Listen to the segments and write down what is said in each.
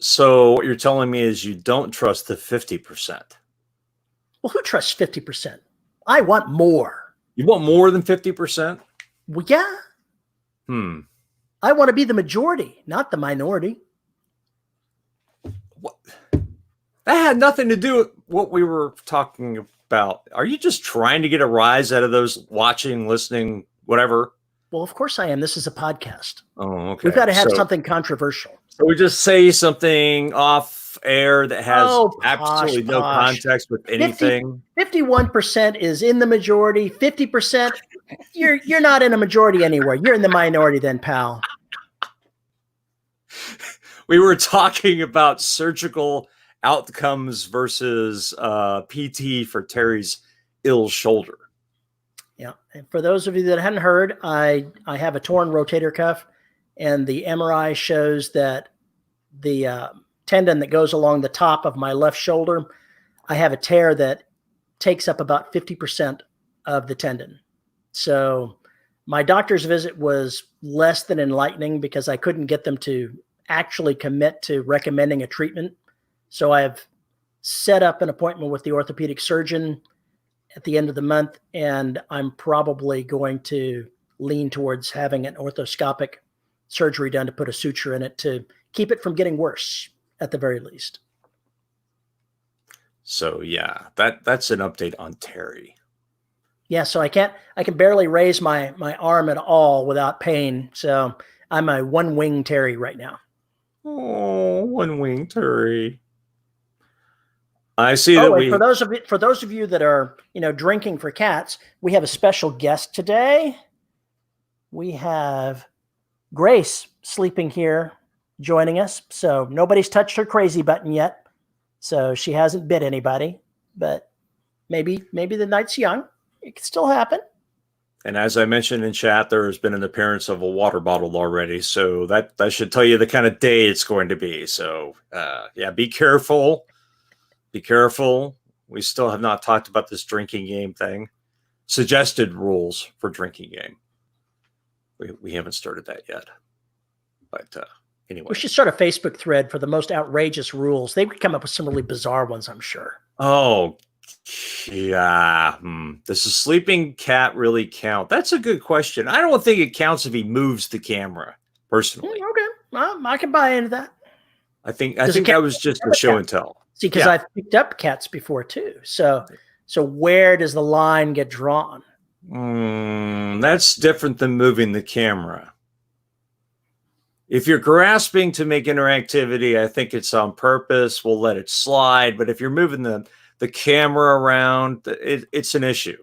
So what you're telling me is you don't trust the 50%. Well, who trusts 50%? I want more. You want more than 50%? Well, yeah. I want to be the majority, not the minority. What? That had nothing to do with what we were talking about. Are you just trying to get a rise out of those watching, listening, whatever? Well, of course I am. This is a podcast. Oh, okay. We've got to have something controversial. So we just say something off air that has absolutely no context with anything. 51% is in the majority. 50%, you're not in a majority anywhere. You're in the minority then, pal. We were talking about surgical outcomes versus PT for Terry's ill shoulder. Yeah. And for those of you that hadn't heard, I have a torn rotator cuff, and the MRI shows that the tendon that goes along the top of my left shoulder, I have a tear that takes up about 50% of the tendon. So my doctor's visit was less than enlightening because I couldn't get them to actually commit to recommending a treatment. So I have set up an appointment with the orthopedic surgeon at the end of the month, and I'm probably going to lean towards having an orthoscopic surgery done to put a suture in it to keep it from getting worse at the very least. So yeah, that's an update on Terry. Yeah, so I can barely raise my arm at all without pain. So I'm a one-wing Terry right now. Oh, one-wing Terry. I see that for those of you that are, drinking for cats, we have a special guest today. We have Grace sleeping here joining us. So nobody's touched her crazy button yet. So she hasn't bit anybody, but maybe the night's young. It could still happen. And as I mentioned in chat, there has been an appearance of a water bottle already. So that should tell you the kind of day it's going to be. So yeah, be careful. Be careful. We still have not talked about this drinking game thing. Suggested rules for drinking game. We haven't started that yet. But anyway. We should start a Facebook thread for the most outrageous rules. They would come up with some really bizarre ones, I'm sure. Oh, yeah. Does a sleeping cat really count? That's a good question. I don't think it counts if he moves the camera, personally. Okay. Well, I can buy into that. I think that was just a show and tell. See, because I've picked up cats before too. So where does the line get drawn? That's different than moving the camera. If you're grasping to make interactivity, I think it's on purpose. We'll let it slide. But if you're moving the camera around, it's an issue.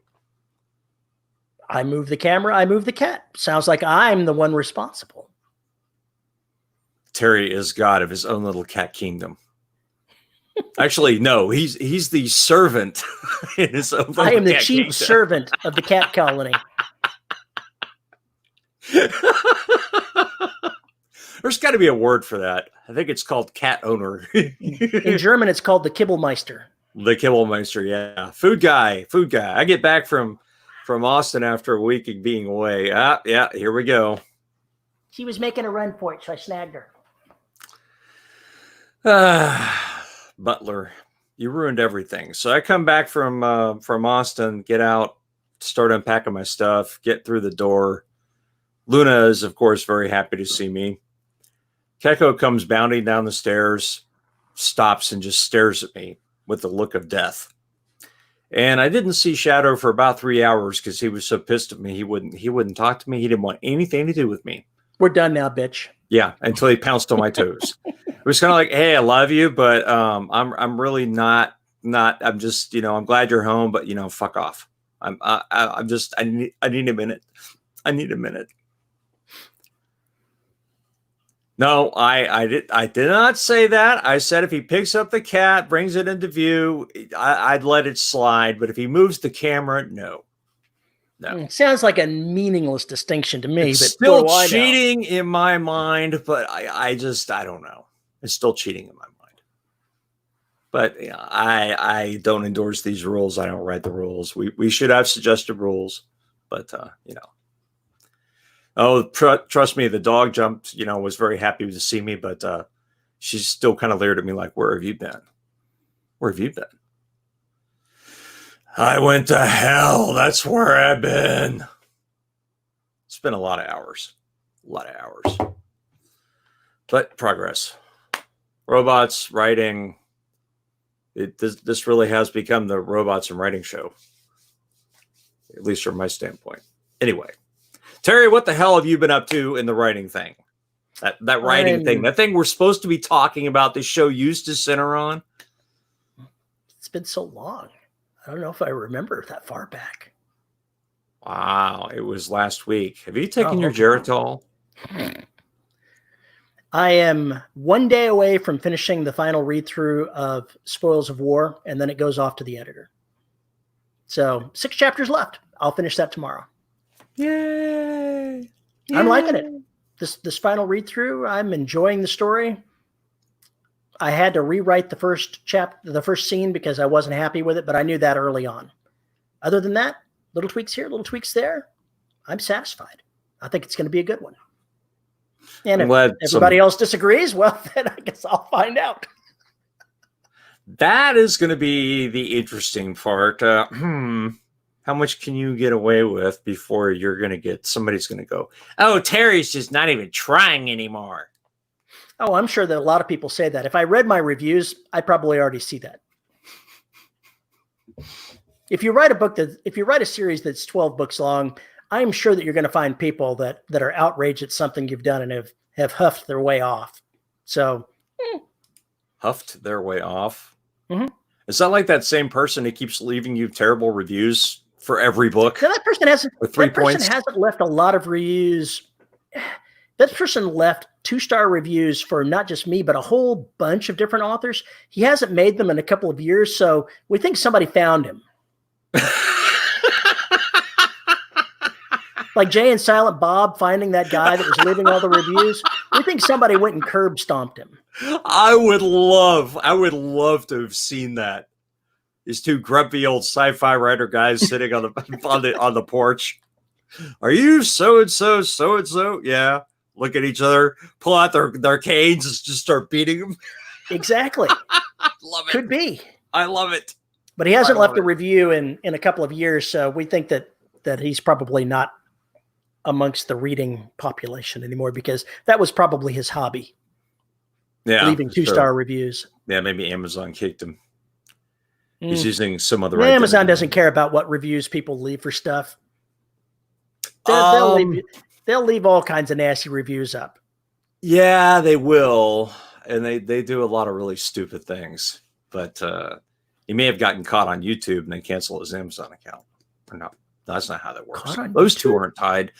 I move the camera, I move the cat. Sounds like I'm the one responsible. Terry is God of his own little cat kingdom. Actually, no, he's the servant in his own. I am the chief servant of the cat colony. There's got to be a word for that. I think it's called cat owner. In German, it's called the Kibbelmeister. The Kibbelmeister, yeah. Food guy. I get back from Austin after a week of being away. Yeah, here we go. She was making a run for it, so I snagged her. Butler, you ruined everything. So I come back from Austin, get out, start unpacking my stuff, get through the door. Luna is, of course, very happy to see me. Keko comes bounding down the stairs, stops and just stares at me with the look of death. And I didn't see Shadow for about 3 hours because he was so pissed at me. He wouldn't talk to me. He didn't want anything to do with me. We're done now, bitch. Yeah, until he pounced on my toes. It was kind of like, hey, I love you, but I'm really not. I'm just, I'm glad you're home, but fuck off. I need a minute. I need a minute. No, I did not say that. I said if he picks up the cat, brings it into view, I'd let it slide. But if he moves the camera, no. Sounds like a meaningless distinction to me. It's but still cheating in my mind, but I don't know. It's still cheating in my mind. But I don't endorse these rules. I don't write the rules. We should have suggested rules, but Oh, trust me, the dog jumped, was very happy to see me, but she's still kind of leered at me like, where have you been? Where have you been? I went to hell. That's where I've been. It's been a lot of hours. But progress. Robots, writing. This really has become the robots and writing show. At least from my standpoint. Anyway. Terry, what the hell have you been up to in the writing thing? That writing thing. That thing we're supposed to be talking about this show used to center on? It's been so long. I don't know if I remember that far back. Wow, it was last week. Have you taken your Geritol? I am one day away from finishing the final read-through of Spoils of War, and then it goes off to the editor. So 6 chapters left. I'll finish that tomorrow. Yay! I'm liking it. This final read-through, I'm enjoying the story. I had to rewrite the first scene because I wasn't happy with it, but I knew that early on. Other than that, little tweaks here, little tweaks there. I'm satisfied. I think it's going to be a good one. And if everybody else disagrees, well, then I guess I'll find out. That is going to be the interesting part. How much can you get away with before you're going to get somebody's going to go, oh, Terry's just not even trying anymore. Oh, I'm sure that a lot of people say that. If I read my reviews, I probably already see that. If you write a series that's 12 books long, I'm sure that you're going to find people that are outraged at something you've done and have huffed their way off. So, huffed their way off. Mm-hmm. Is that like that same person who keeps leaving you terrible reviews for every book? Now that person hasn't. With 3 points. Hasn't left a lot of reviews. That person left 2-star reviews for not just me, but a whole bunch of different authors. He hasn't made them in a couple of years, so we think somebody found him. Like Jay and Silent Bob finding that guy that was leaving all the reviews. We think somebody went and curb stomped him. I would love to have seen that. These 2 grumpy old sci-fi writer guys sitting on the porch. Are you so-and-so, so-and-so? Yeah. Look at each other, pull out their canes and just start beating them. Exactly. Love it. Could be. I love it. But he hasn't left a review in a couple of years, so we think that he's probably not amongst the reading population anymore because that was probably his hobby. Yeah. Leaving 2-star reviews. Yeah, maybe Amazon kicked him. He's using some other Amazon doesn't care about what reviews people leave for stuff. They'll leave all kinds of nasty reviews up. Yeah, they will. And they do a lot of really stupid things. But he may have gotten caught on YouTube and then canceled his Amazon account. Or no, that's not how that works. Those two aren't tied.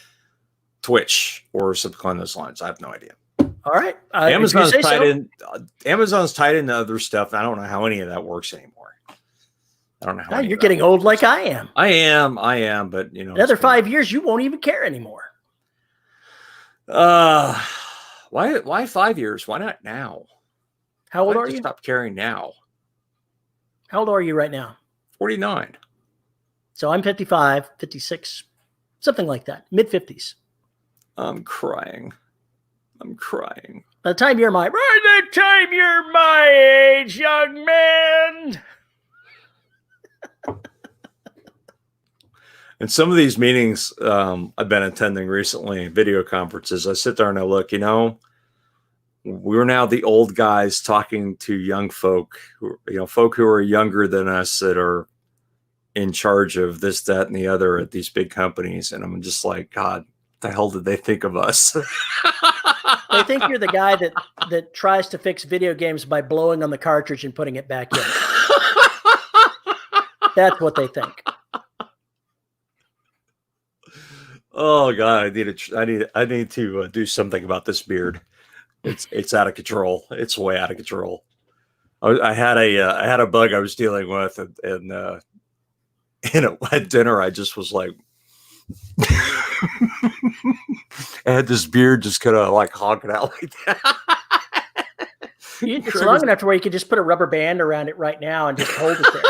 Twitch or something along those lines. I have no idea. All right. Amazon's tied in. Amazon's tied into other stuff. I don't know how any of that works anymore. I don't know how. You're getting old like I am. I am. But another 5 years, you won't even care anymore. Why 5 years? Why not now? How old are you? Stop caring now. How old are you right now? 49. So I'm 55, 56, something like that. Mid-50s. I'm crying. By the time you're my age, young man. And some of these meetings I've been attending recently, video conferences, I sit there and I look, we're now the old guys talking to young folk, folk who are younger than us that are in charge of this, that, and the other at these big companies. And I'm just like, God, what the hell did they think of us? They think you're the guy that tries to fix video games by blowing on the cartridge and putting it back in. That's what they think. Oh God, I need to do something about this beard. It's out of control. It's way out of control. I had a bug I was dealing with, and at dinner I just was like, I had this beard just kind of like honking out like that. It's long enough to where you could just put a rubber band around it right now and just hold it there.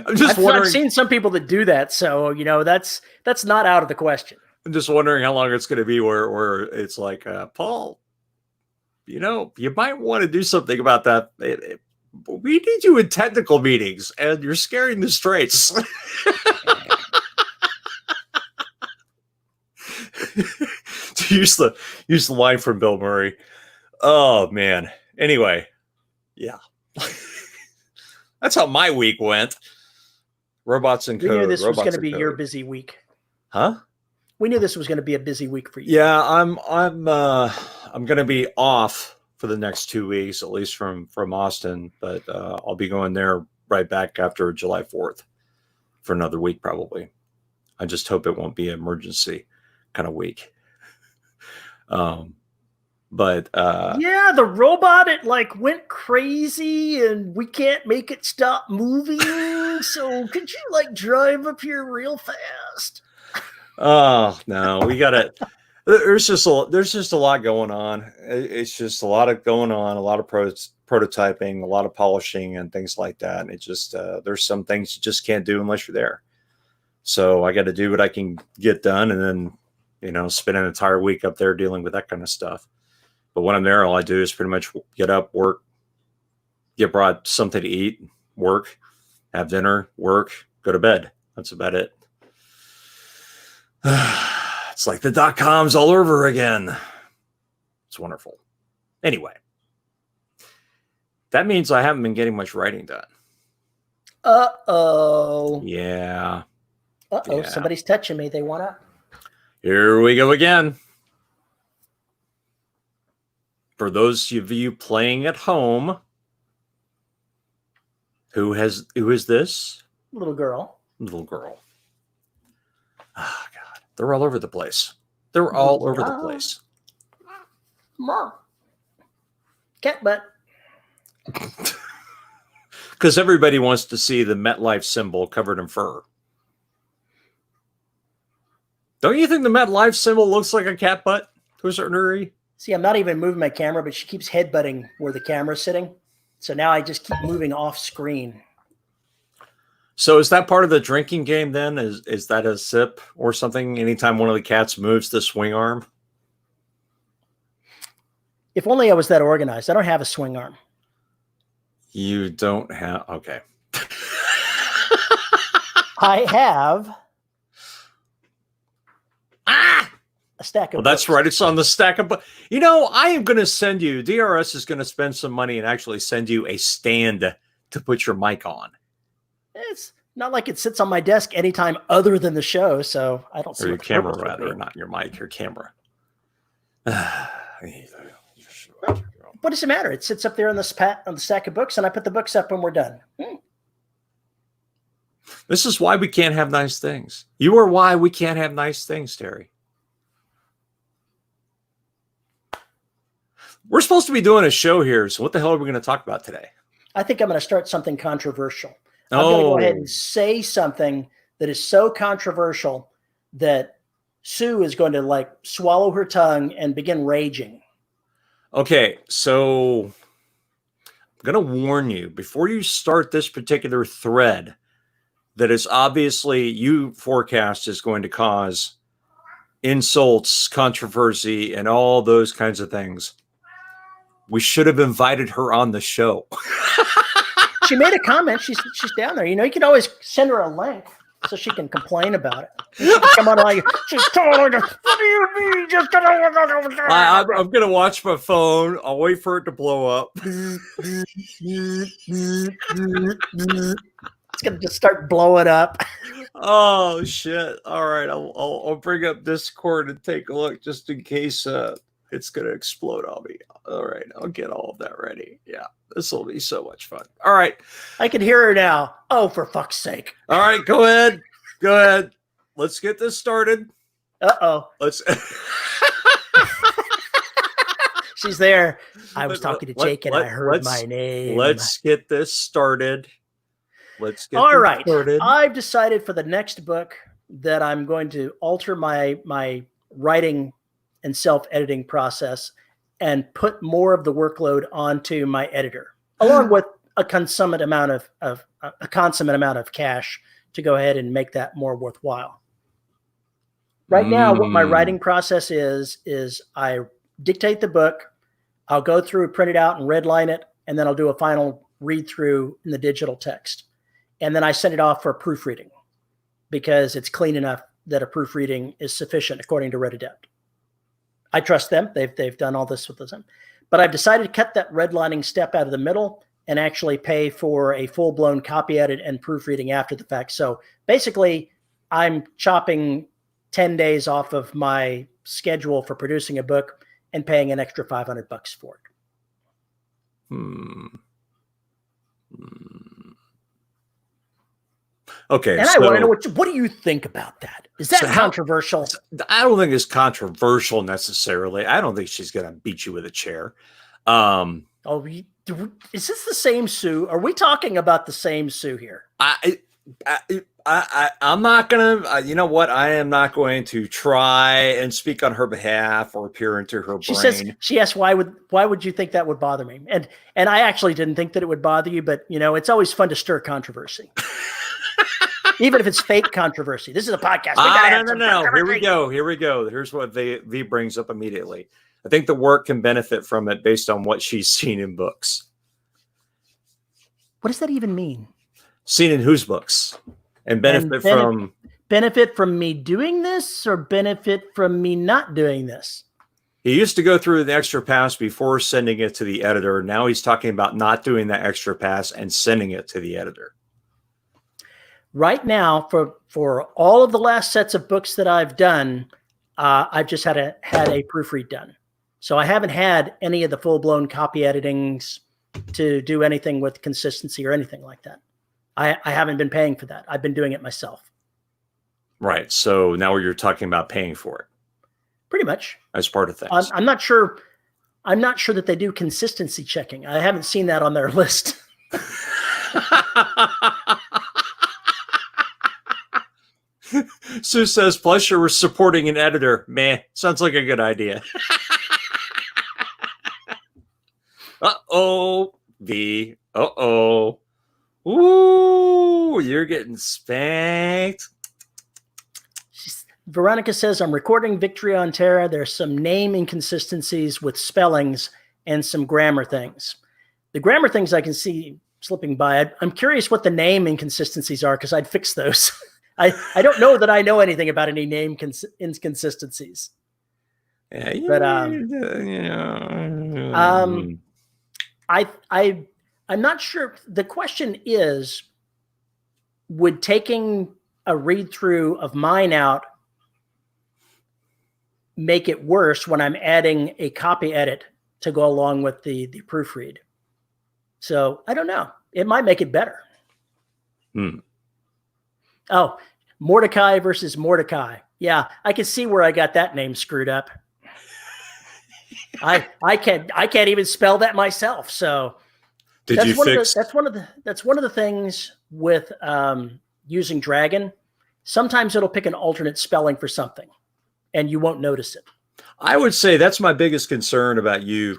I'm just wondering. I've seen some people that do that, so that's not out of the question. I'm just wondering how long it's going to be where it's like, Paul, you might want to do something about that. We need you in technical meetings, and you're scaring the straights. To use the line from Bill Murray. Oh man. Anyway, yeah. That's how my week went. Robots and code. We knew this was going to be your busy week. Huh? We knew this was going to be a busy week for you. Yeah, I'm going to be off for the next 2 weeks, at least from Austin, but I'll be going there right back after July 4th for another week probably. I just hope it won't be an emergency kind of week. But yeah, the robot, it like went crazy and we can't make it stop moving. So could you like drive up here real fast? Oh no, we got it. There's just a lot going on. It's just a lot of going on, a lot of prototyping, a lot of polishing and things like that. And it just there's some things you just can't do unless you're there. So I got to do what I can get done, and then spend an entire week up there dealing with that kind of stuff. But when I'm there, all I do is pretty much get up, work, get brought something to eat, work, have dinner, work, go to bed. That's about it. It's like the .coms all over again. It's wonderful. Anyway, that means I haven't been getting much writing done. Uh-oh. Yeah. Uh-oh, yeah. Somebody's touching me. They want to. Here we go again. For those of you playing at home, who is this? Little girl. Little girl. Oh, God. They're all over the place. They're all over the place. Mom. Cat butt. Because everybody wants to see the MetLife symbol covered in fur. Don't you think the MetLife symbol looks like a cat butt to a certain degree? See, I'm not even moving my camera, but she keeps headbutting where the camera's sitting. So now I just keep moving off screen. So is that part of the drinking game then? Is that a sip or something anytime one of the cats moves the swing arm? If only I was that organized. I don't have a swing arm. You don't have... Okay. I have... a stack of books. That's right. It's on the stack of books. I am going to send you... DRS is going to spend some money and actually send you a stand to put your mic on. It's not like it sits on my desk anytime other than the show, so I don't see or your camera, rather, not your mic, your camera. What does it matter? It sits up there on the stack of books, and I put the books up when we're done. This is why we can't have nice things. You are why we can't have nice things, Terry. We're supposed to be doing a show here, so what the hell are we going to talk about today? I think I'm going to start something controversial. I'm going to go ahead and say something that is so controversial that Sue is going to like swallow her tongue and begin raging. Okay, so I'm going to warn you before you start this particular thread that is obviously you forecast is going to cause insults, controversy, and all those kinds of things. We should have invited her on the show. She made a comment. She's down there. You can always send her a link so she can complain about it. She can come on like, she's totally, what do you mean? I'm going to watch my phone. I'll wait for it to blow up. It's going to just start blowing up. Oh, shit. All right. I'll bring up Discord and take a look just in case it's going to explode on me. All right. I'll get all of that ready. Yeah. This will be so much fun. All right. I can hear her now. Oh, for fuck's sake. All right. Go ahead. Go ahead. Let's get this started. Uh-oh. Let's. She's there. I was talking to Jake and I heard my name. Let's get this started. Let's get all right. started. I've decided for the next book that I'm going to alter my writing and self-editing process and put more of the workload onto my editor, along with a consummate amount of cash to go ahead and make that more worthwhile. Right now, what my writing process is I dictate the book, I'll go through, print it out, and redline it, and then I'll do a final read through in the digital text. And then I send it off for proofreading because it's clean enough that a proofreading is sufficient according to Redadept. I trust them. They've done all this with them. But I've decided to cut that redlining step out of the middle and actually pay for a full-blown copy edit and proofreading after the fact. So basically, I'm chopping 10 days off of my schedule for producing a book and paying an extra $500 for it. Okay. And I want to know what do you think about that? Is that controversial? I don't think it's controversial necessarily. I don't think she's going to beat you with a chair. Is this the same Sue? Are we talking about the same Sue here? I'm not going to, you know what? I am not going to try and speak on her behalf or peer into her brain. She asked, why would you think that would bother me? And I actually didn't think that it would bother you, but it's always fun to stir controversy. Even if it's fake controversy. This is a podcast. No. Here we go. Here's what V brings up immediately. I think the work can benefit from it based on what she's seen in books. What does that even mean? Seen in whose books? And benefit from me doing this or benefit from me not doing this? He used to go through the extra pass before sending it to the editor. Now he's talking about not doing that extra pass and sending it to the editor. Right now, for all of the last sets of books that I've done, I've just had a proofread done. So I haven't had any of the full-blown copy editings to do anything with consistency or anything like that. I haven't been paying for that. I've been doing it myself. Right. So now you're talking about paying for it. Pretty much. As part of things. I'm not sure that they do consistency checking. I haven't seen that on their list. Sue says, plus you're supporting an editor. Meh, sounds like a good idea. Uh-oh, V. Uh-oh. Ooh, you're getting spanked. Veronica says, I'm recording Victory on Terra. There's some name inconsistencies with spellings and some grammar things. The grammar things I can see slipping by. I'm curious what the name inconsistencies are because I'd fix those. I don't know that I know anything about any name inconsistencies. Yeah, but I'm not sure. The question is, would taking a read through of mine out make it worse when I'm adding a copy edit to go along with the proofread? So I don't know. It might make it better. Oh, Mordecai versus Mordecai. Yeah, I can see where I got that name screwed up. I can't even spell that myself. So that's one of the things with using Dragon. Sometimes it'll pick an alternate spelling for something, and you won't notice it. I would say that's my biggest concern about you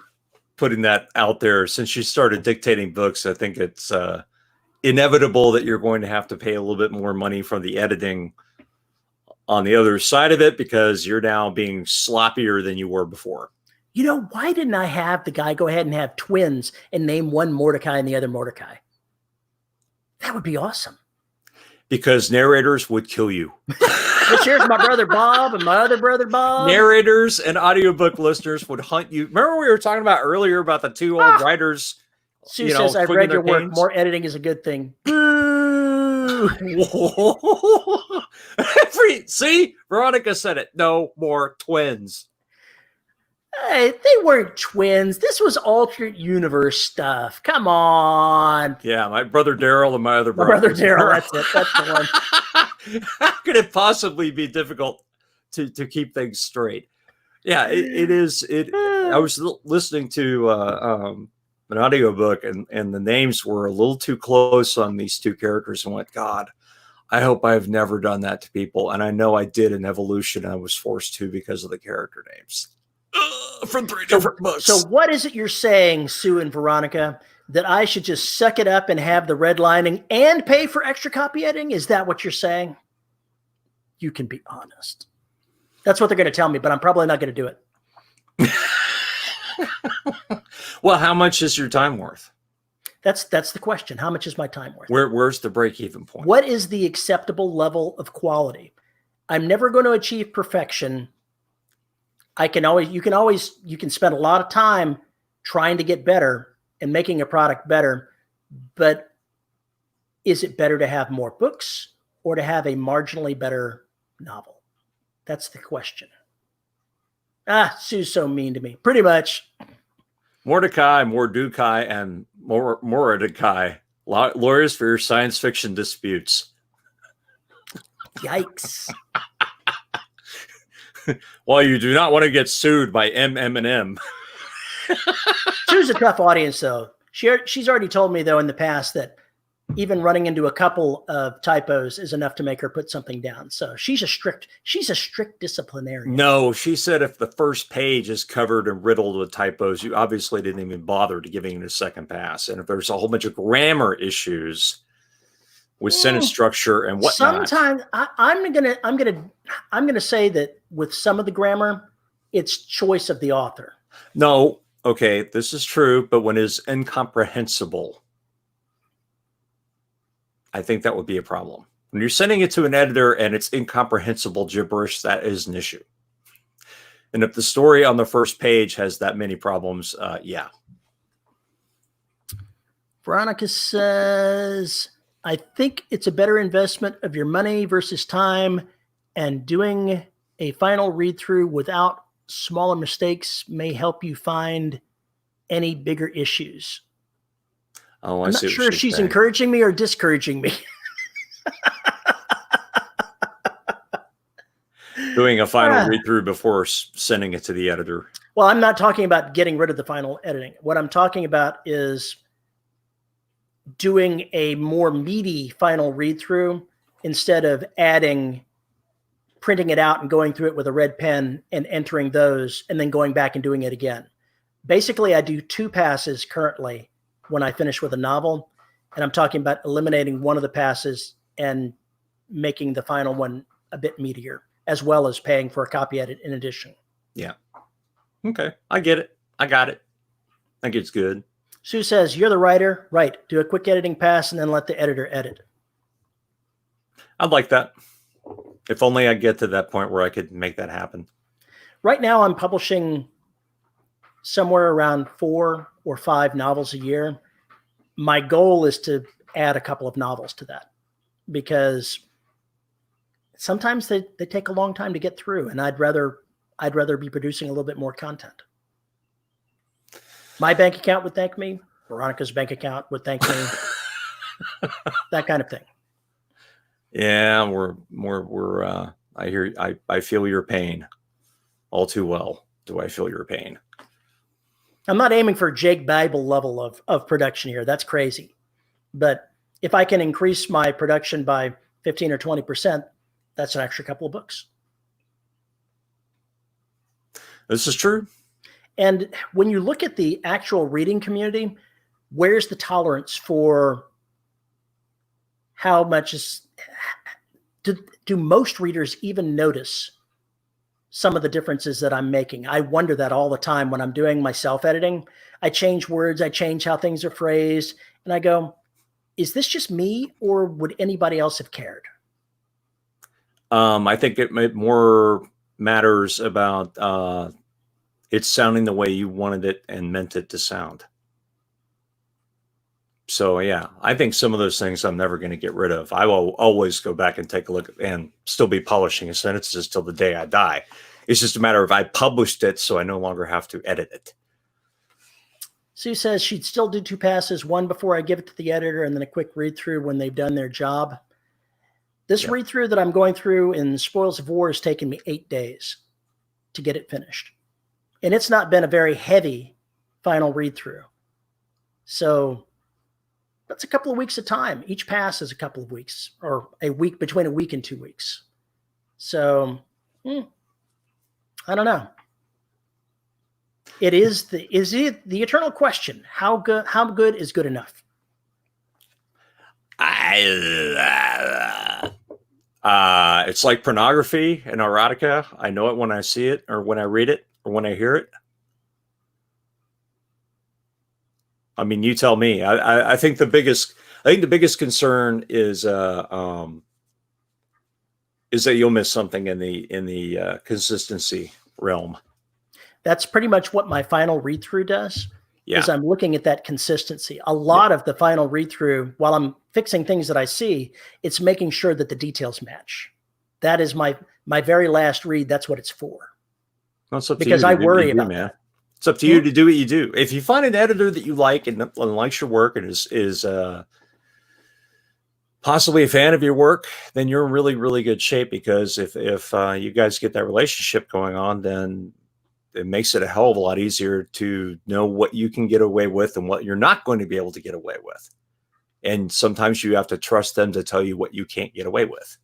putting that out there. Since you started dictating books, I think it's inevitable that you're going to have to pay a little bit more money from the editing on the other side of it because you're now being sloppier than you were before. Why didn't I have the guy go ahead and have twins and name one Mordecai and the other Mordecai? That would be awesome. Because narrators would kill you. Here's my brother Bob and my other brother Bob. Narrators and audiobook listeners would hunt you. Remember we were talking about earlier about the two old writers? Sue says, I've read your work. More editing is a good thing. Boo! See? Veronica said it. No more twins. Hey, they weren't twins. This was alternate universe stuff. Come on. Yeah, my brother Daryl and my other brother. My brother Daryl, that's it. That's the one. How could it possibly be difficult to keep things straight? Yeah, it is. I was listening to an audiobook and the names were a little too close on these two characters and went, God, I hope I've never done that to people. And I know I did in Evolution. I was forced to because of the character names. From 3 different books. So what is it you're saying, Sue and Veronica, that I should just suck it up and have the redlining and pay for extra copy editing? Is that what you're saying? You can be honest. That's what they're going to tell me, but I'm probably not going to do it. Well, how much is your time worth? That's the question. How much is my time worth? Where's the break-even point? What is the acceptable level of quality? I'm never going to achieve perfection. You can spend a lot of time trying to get better and making a product better, but is it better to have more books or to have a marginally better novel? That's the question. Sue's so mean to me. Pretty much. Mordecai, Mordukai, and Mordecai, lawyers for your science fiction disputes. Yikes. Well, you do not want to get sued by M&M. Sue's a tough audience, though. She's already told me, though, in the past that even running into a couple of typos is enough to make her put something down. So she's a strict disciplinarian. No, she said if the first page is covered and riddled with typos, you obviously didn't even bother to giving it a second pass. And if there's a whole bunch of grammar issues with sentence structure and whatnot, sometimes I'm gonna say that with some of the grammar, it's choice of the author. No, okay, this is true, but when it's incomprehensible, I think that would be a problem. When you're sending it to an editor and it's incomprehensible gibberish, that is an issue. And if the story on the first page has that many problems, yeah. Veronica says, I think it's a better investment of your money versus time, and doing a final read through without smaller mistakes may help you find any bigger issues. Oh, I'm not sure if she's encouraging me or discouraging me. Doing a final read through before sending it to the editor. Well, I'm not talking about getting rid of the final editing. What I'm talking about is doing a more meaty final read through instead of printing it out and going through it with a red pen and entering those and then going back and doing it again. Basically, I do 2 passes currently when I finish with a novel, and I'm talking about eliminating one of the passes and making the final one a bit meatier, as well as paying for a copy edit in addition. Yeah. Okay. I get it. I got it. I think it's good. Sue says, you're the writer. Right. Do a quick editing pass and then let the editor edit. I'd like that. If only I get to that point where I could make that happen. Right now, I'm publishing somewhere around 4 or 5 novels a year. My goal is to add a couple of novels to that, because sometimes they take a long time to get through, and I'd rather be producing a little bit more content. My bank account would thank me. Veronica's bank account would thank me. That kind of thing. Yeah, I feel your pain all too well. Do I feel your pain? I'm not aiming for Jake Bible level of production here. That's crazy. But if I can increase my production by 15 or 20%, that's an extra couple of books. This is true. And when you look at the actual reading community, where's the tolerance for how much do most readers even notice some of the differences that I'm making? I wonder that all the time when I'm doing my self-editing. I change words, I change how things are phrased, and I go, is this just me, or would anybody else have cared? I think it more matters about it's sounding the way you wanted it and meant it to sound. So yeah, I think some of those things I'm never going to get rid of. I will always go back and take a look and still be polishing his sentences till the day I die. It's just a matter of I published it, so I no longer have to edit it. Sue says she'd still do 2 passes, one before I give it to the editor and then a quick read through when they've done their job. This read through that I'm going through in Spoils of War has taken me 8 days to get it finished. And it's not been a very heavy final read through. So that's a couple of weeks of time. Each pass is a couple of weeks, or a week, between a week and 2 weeks. So I don't know. It is the eternal question. How good is good enough? I It's like pornography and erotica. I know it when I see it, or when I read it, or when I hear it. I mean, you tell me. I think the biggest concern is that you'll miss something in the consistency realm. That's pretty much what my final read through does. Yeah. Is I'm looking at that consistency. A lot of the final read through, while I'm fixing things that I see, it's making sure that the details match. That is my very last read. That's what it's for. Well, it's up to because you I to do worry what you do, about man. that. It's up to you to do what you do. If you find an editor that you like and likes your work and is possibly a fan of your work, then you're in really, really good shape, because if you guys get that relationship going on, then it makes it a hell of a lot easier to know what you can get away with and what you're not going to be able to get away with. And sometimes you have to trust them to tell you what you can't get away with.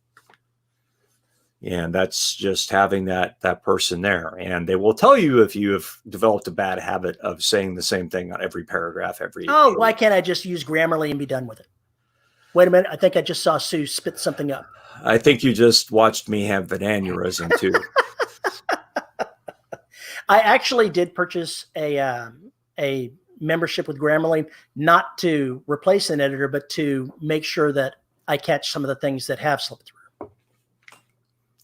And that's just having that person there. And they will tell you if you have developed a bad habit of saying the same thing on every paragraph, Oh, why can't I just use Grammarly and be done with it? Wait a minute. I think I just saw Sue spit something up. I think you just watched me have an aneurysm too. I actually did purchase a membership with Grammarly, not to replace an editor, but to make sure that I catch some of the things that have slipped through.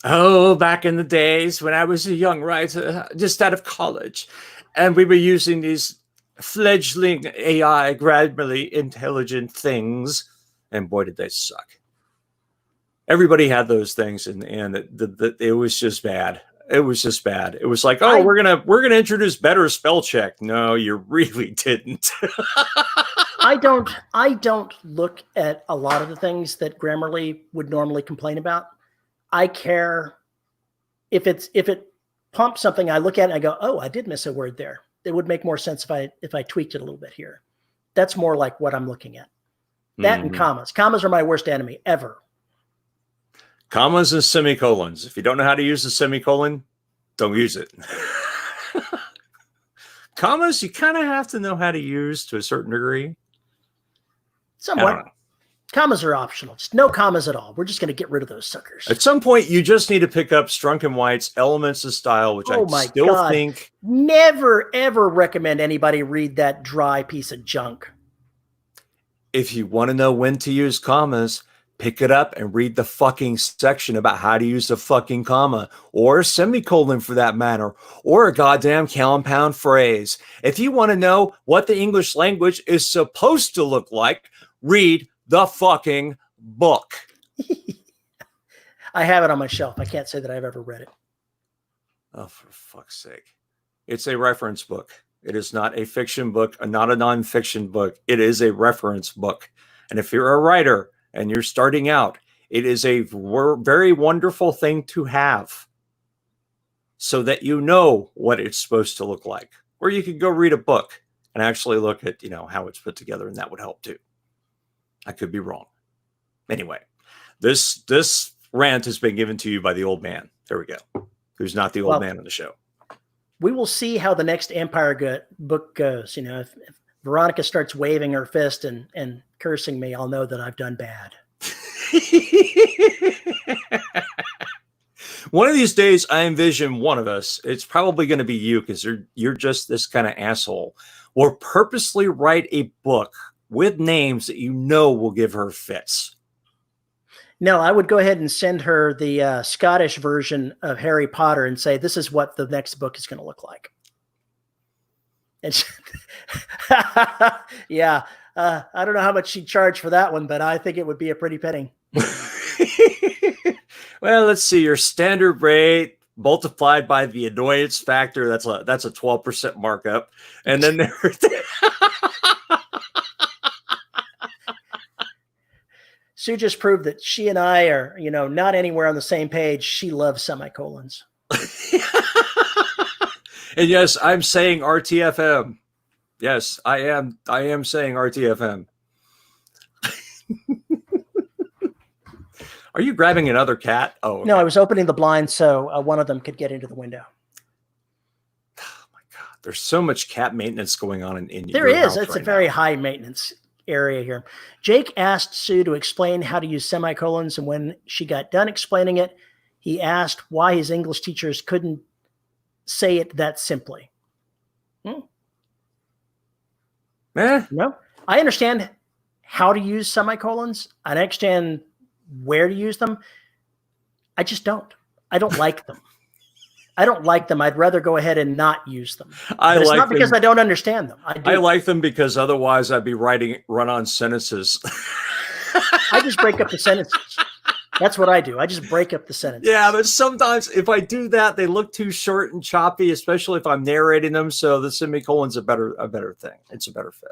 Oh, back in the days when I was a young writer, just out of college, and we were using these fledgling AI, Grammarly intelligent things, and boy, did they suck. Everybody had those things, and it was just bad. It was just bad. It was like, oh, we're gonna introduce better spell check. No, you really didn't. I don't look at a lot of the things that Grammarly would normally complain about. I care if it pumps something. I look at it and I go, oh, I did miss a word there. It would make more sense if I tweaked it a little bit here. That's more like what I'm looking at. That and commas. Commas are my worst enemy ever. Commas and semicolons. If you don't know how to use a semicolon, don't use it. Commas, you kind of have to know how to use to a certain degree. Somewhat. Commas are optional. Just no commas at all. We're just going to get rid of those suckers. At some point, you just need to pick up Strunk and White's Elements of Style, which I still think... Never, ever recommend anybody read that dry piece of junk. If you want to know when to use commas, pick it up and read the fucking section about how to use a fucking comma, or a semicolon for that matter, or a goddamn compound phrase. If you want to know what the English language is supposed to look like, read the fucking book. I have it on my shelf. I can't say that I've ever read it. Oh, for fuck's sake. It's a reference book. It is not a fiction book, not a nonfiction book. It is a reference book. And if you're a writer and you're starting out, it is a very wonderful thing to have so that you know what it's supposed to look like. Or you could go read a book and actually look at, how it's put together, and that would help too. I could be wrong. Anyway, this rant has been given to you by the old man. There we go. Who's not the old man on the show. We will see how the next Empire book goes. If Veronica starts waving her fist and cursing me, I'll know that I've done bad. One of these days, I envision one of us. It's probably going to be you, because you're just this kind of asshole. Will purposely write a book with names that will give her fits. No, I would go ahead and send her the Scottish version of Harry Potter and say, this is what the next book is going to look like. And yeah, I don't know how much she'd charge for that one, but I think it would be a pretty penny. Well, let's see. Your standard rate multiplied by the annoyance factor. That's a 12% markup. And then there's... Sue just proved that she and I are, not anywhere on the same page. She loves semicolons. And yes, I'm saying RTFM. Yes, I am saying RTFM. Are you grabbing another cat? Oh, okay. No, I was opening the blind so one of them could get into the window. Oh my God. There's so much cat maintenance going on in there is. It's a very high maintenance. area here. Jake asked Sue to explain how to use semicolons, and when she got done explaining it, he asked why his English teachers couldn't say it that simply. No, I understand how to use semicolons. I understand where to use them. I just don't. I don't like them. I don't like them. I'd rather go ahead and not use them. But it's not because I don't understand them. I like them because otherwise I'd be writing run-on sentences. I just break up the sentences. That's what I do. I just break up the sentences. Yeah, but sometimes if I do that, they look too short and choppy, especially if I'm narrating them. So the semicolon's a better thing. It's a better fit.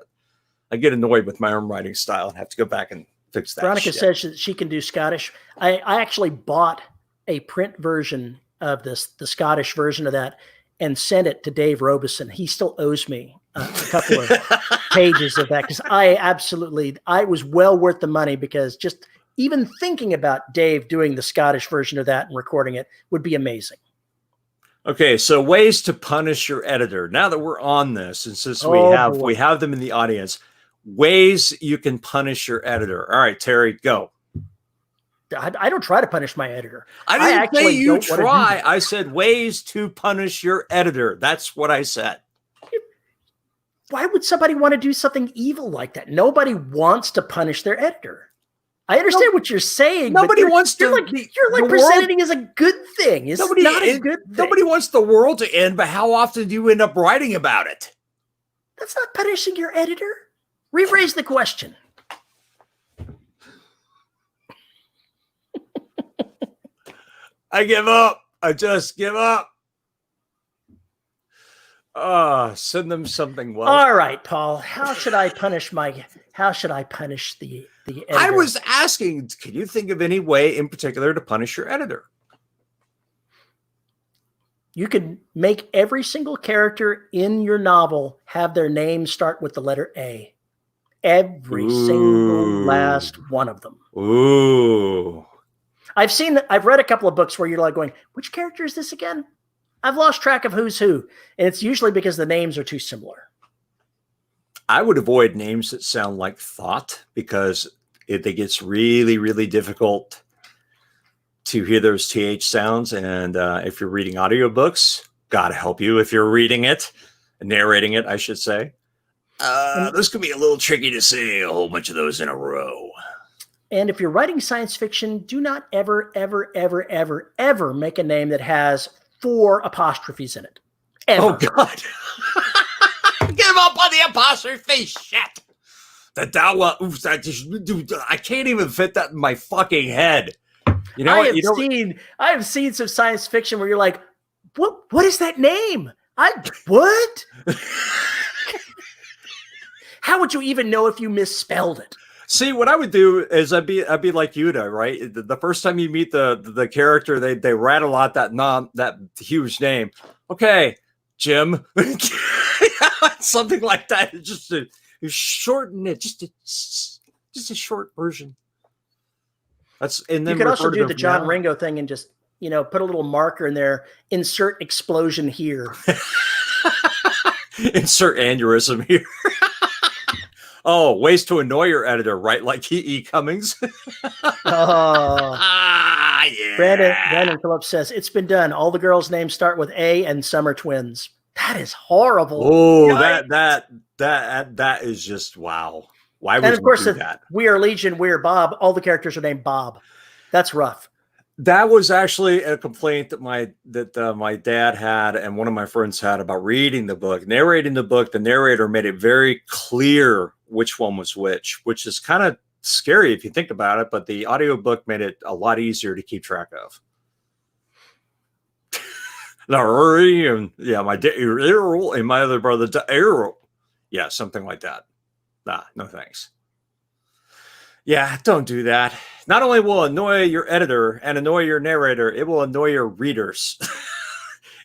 I get annoyed with my own writing style and have to go back and fix that. Veronica says that she can do Scottish. I actually bought a print version of the Scottish version of that and sent it to Dave Robeson. He still owes me a couple of pages of that because I was well worth the money, because just even thinking about Dave doing the Scottish version of that and recording it would be amazing. Okay, so ways to punish your editor. Now that we're on this, and since we have them in the audience, ways you can punish your editor. All right, Terry, go. I don't try to punish my editor. I didn't say you try. I said ways to punish your editor. That's what I said. Why would somebody want to do something evil like that? Nobody wants to punish their editor. I understand what you're saying. Nobody wants to. You're presenting as a good thing. It's not a good thing. Nobody wants the world to end, but how often do you end up writing about it? That's not punishing your editor. Rephrase the question. I give up. I just give up. Send them something well. All right, Paul. How should I punish the editor? I was asking, can you think of any way in particular to punish your editor? You could make every single character in your novel have their name start with the letter A. Every single last one of them. Ooh. I've read a couple of books where you're like going, which character is this again? I've lost track of who's who. And it's usually because the names are too similar. I would avoid names that sound like thought, because it gets really, really difficult to hear those TH sounds. And if you're reading audiobooks, God help you if you're reading it, narrating it, I should say. Those could be a little tricky to say a whole bunch of those in a row. And if you're writing science fiction, do not ever, ever, ever, ever, ever make a name that has 4 apostrophes in it. Ever. Oh, God. Give up on the apostrophe shit. I can't even fit that in my fucking head. You know, I have seen some science fiction where you're like, what is that name? What? How would you even know if you misspelled it? See, what I would do is I'd be like Yuta, right? The first time you meet the character, they rattle out that huge name. Okay, Jim, something like that. Just to shorten it, just a short version. And then you could also do the John Ringo thing and just put a little marker in there. Insert explosion here. Insert aneurysm here. Oh, ways to annoy your editor, right? Like E.E. Cummings. Yeah. Brandon Phillips says, it's been done. All the girls' names start with A and some are twins. That is horrible. Oh, that is just, wow. Why would you do that? We are Legion, we are Bob. All the characters are named Bob. That's rough. That was actually a complaint that my dad had and one of my friends had about reading the book. Narrating the book, the narrator made it very clear which one was which is kind of scary if you think about it, but the audiobook made it a lot easier to keep track of. Yeah, my and my other brother, yeah, something like that. Nah, no thanks. Yeah, don't do that. Not only will it annoy your editor and annoy your narrator, it will annoy your readers.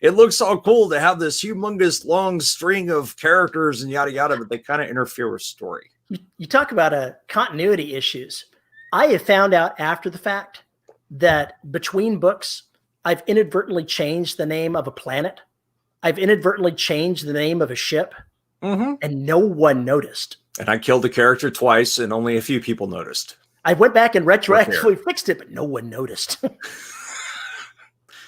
It looks all cool to have this humongous long string of characters and yada yada, but they kind of interfere with story. You talk about continuity issues. I have found out after the fact that between books, I've inadvertently changed the name of a planet. I've inadvertently changed the name of a ship, and no one noticed. And I killed the character twice, and only a few people noticed. I went back and retroactively fixed it, but no one noticed.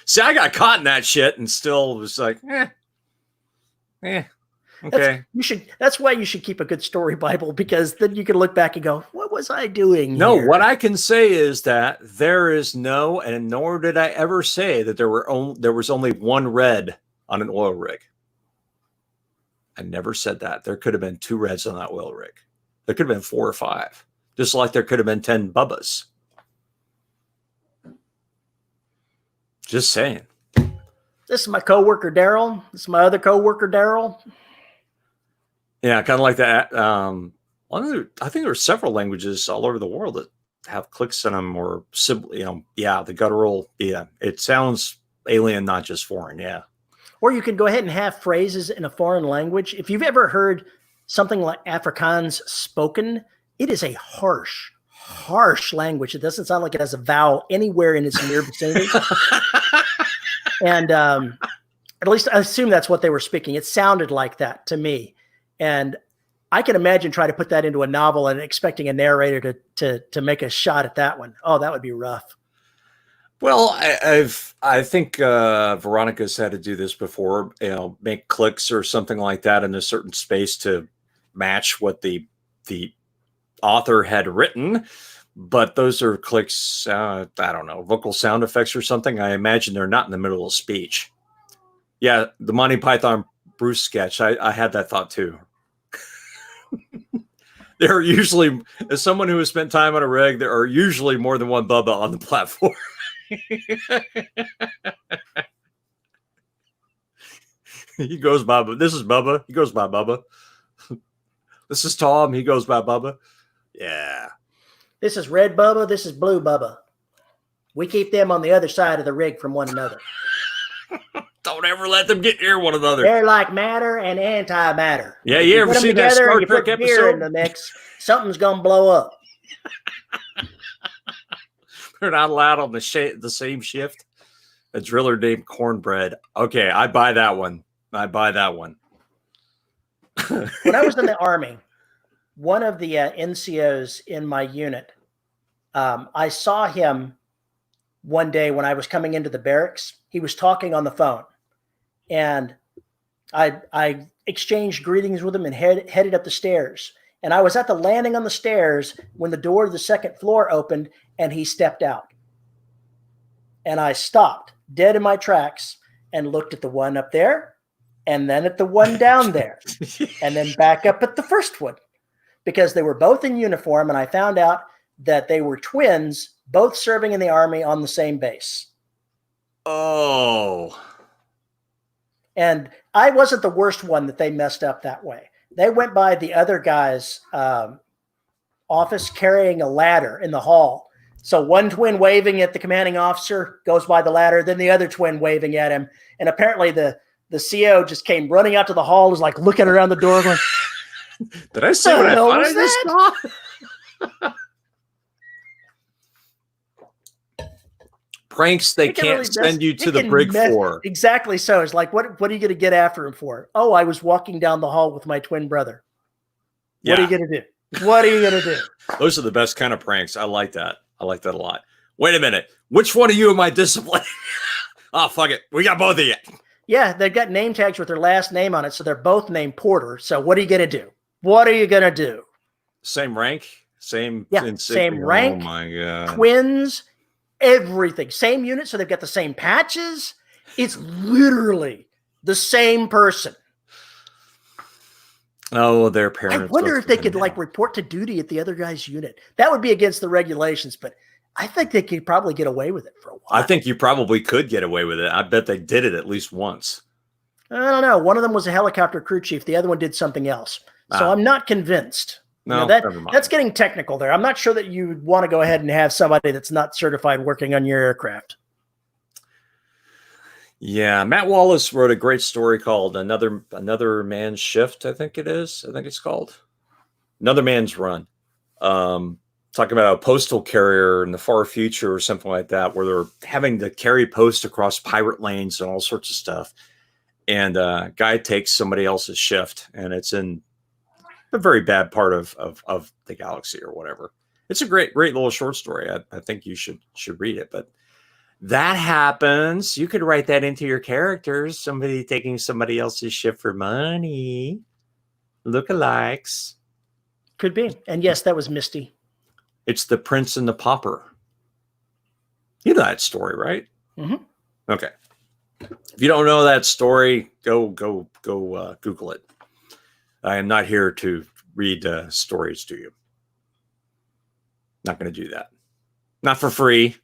See, I got caught in that shit and still was like, okay. That's why you should keep a good story Bible, because then you can look back and go, what was I doing No, here? what I can say is that there is no, and nor did I ever say that there was only one red on an oil rig. I never said that. There could have been 2 reds on that oil rig. There could have been 4 or 5, just like there could have been 10 Bubbas. Just saying. This is my coworker Daryl. This is my other coworker Daryl. Yeah, kind of like that. I think there are several languages all over the world that have clicks in them, or the guttural. Yeah, it sounds alien, not just foreign. Yeah. Or you can go ahead and have phrases in a foreign language. If you've ever heard something like Afrikaans spoken, it is a harsh language. It doesn't sound like it has a vowel anywhere in its near vicinity. And at least I assume that's what they were speaking. It sounded like that to me. And I can imagine trying to put that into a novel and expecting a narrator to make a shot at that one. Oh, that would be rough. Well, I think Veronica's had to do this before, make clicks or something like that in a certain space to match what the author had written. But those are clicks, I don't know, vocal sound effects or something. I imagine they're not in the middle of speech. Yeah, the Monty Python Bruce sketch, I had that thought too. There are usually, as someone who has spent time on a rig, there are usually more than one Bubba on the platform. He goes by, this is Bubba. He goes by Bubba. This is Tom. He goes by Bubba. Yeah. This is Red Bubba. This is Blue Bubba. We keep them on the other side of the rig from one another. Don't ever let them get near one another. They're like matter and antimatter. Yeah, you ever seen that Star Trek episode? In the mix, something's gonna blow up. They're not allowed on the same shift. A driller named Cornbread. Okay, I buy that one. When I was in the Army, one of the NCOs in my unit, I saw him one day when I was coming into the barracks. He was talking on the phone, and I exchanged greetings with him and headed up the stairs. And I was at the landing on the stairs when the door to the second floor opened and he stepped out. And I stopped dead in my tracks and looked at the one up there and then at the one down there and then back up at the first one, because they were both in uniform. And I found out that they were twins, both serving in the Army on the same base. Oh. And I wasn't the worst one that they messed up that way. They went by the other guy's office carrying a ladder in the hall. So one twin waving at the commanding officer goes by the ladder, then the other twin waving at him. And apparently the CO just came running out to the hall, was like looking around the door going, did I say what I thought I just saw? Pranks they can't really send you to the brig for. Exactly so. It's like, what are you going to get after him for? Oh, I was walking down the hall with my twin brother. What are you going to do? What are you going to do? Those are the best kind of pranks. I like that. I like that a lot. Wait a minute. Which one of you am I disciplining? Oh, fuck it. We got both of you. Yeah, they've got name tags with their last name on it, so they're both named Porter. So what are you going to do? What are you going to do? Same rank? Same rank. Oh, my God. Twins. Everything. Same unit, so they've got the same patches. It's literally the same person. Oh, their parents. I wonder if they could report to duty at the other guy's unit. That would be against the regulations, but I think they could probably get away with it for a while. I think you probably could get away with it. I bet they did it at least once. I don't know. One of them was a helicopter crew chief. The other one did something else. So I'm not convinced. No, never mind. That's getting technical there. I'm not sure that you would want to go ahead and have somebody that's not certified working on your aircraft. Yeah, Matt Wallace wrote a great story called Another Man's Shift, I think it is. I think it's called Another Man's Run. Talking about a postal carrier in the far future or something like that, where they're having to carry post across pirate lanes and all sorts of stuff. And guy takes somebody else's shift, and it's in a very bad part of the galaxy or whatever. It's a great little short story. I think you should read it. But that happens. You could write that into your characters. Somebody taking somebody else's ship for money. Lookalikes. Could be. And yes, that was Misty. It's The Prince and the Pauper. You know that story, right? Mm-hmm. Okay. If you don't know that story, go Google it. I am not here to read stories to you. Not going to do that. Not for free.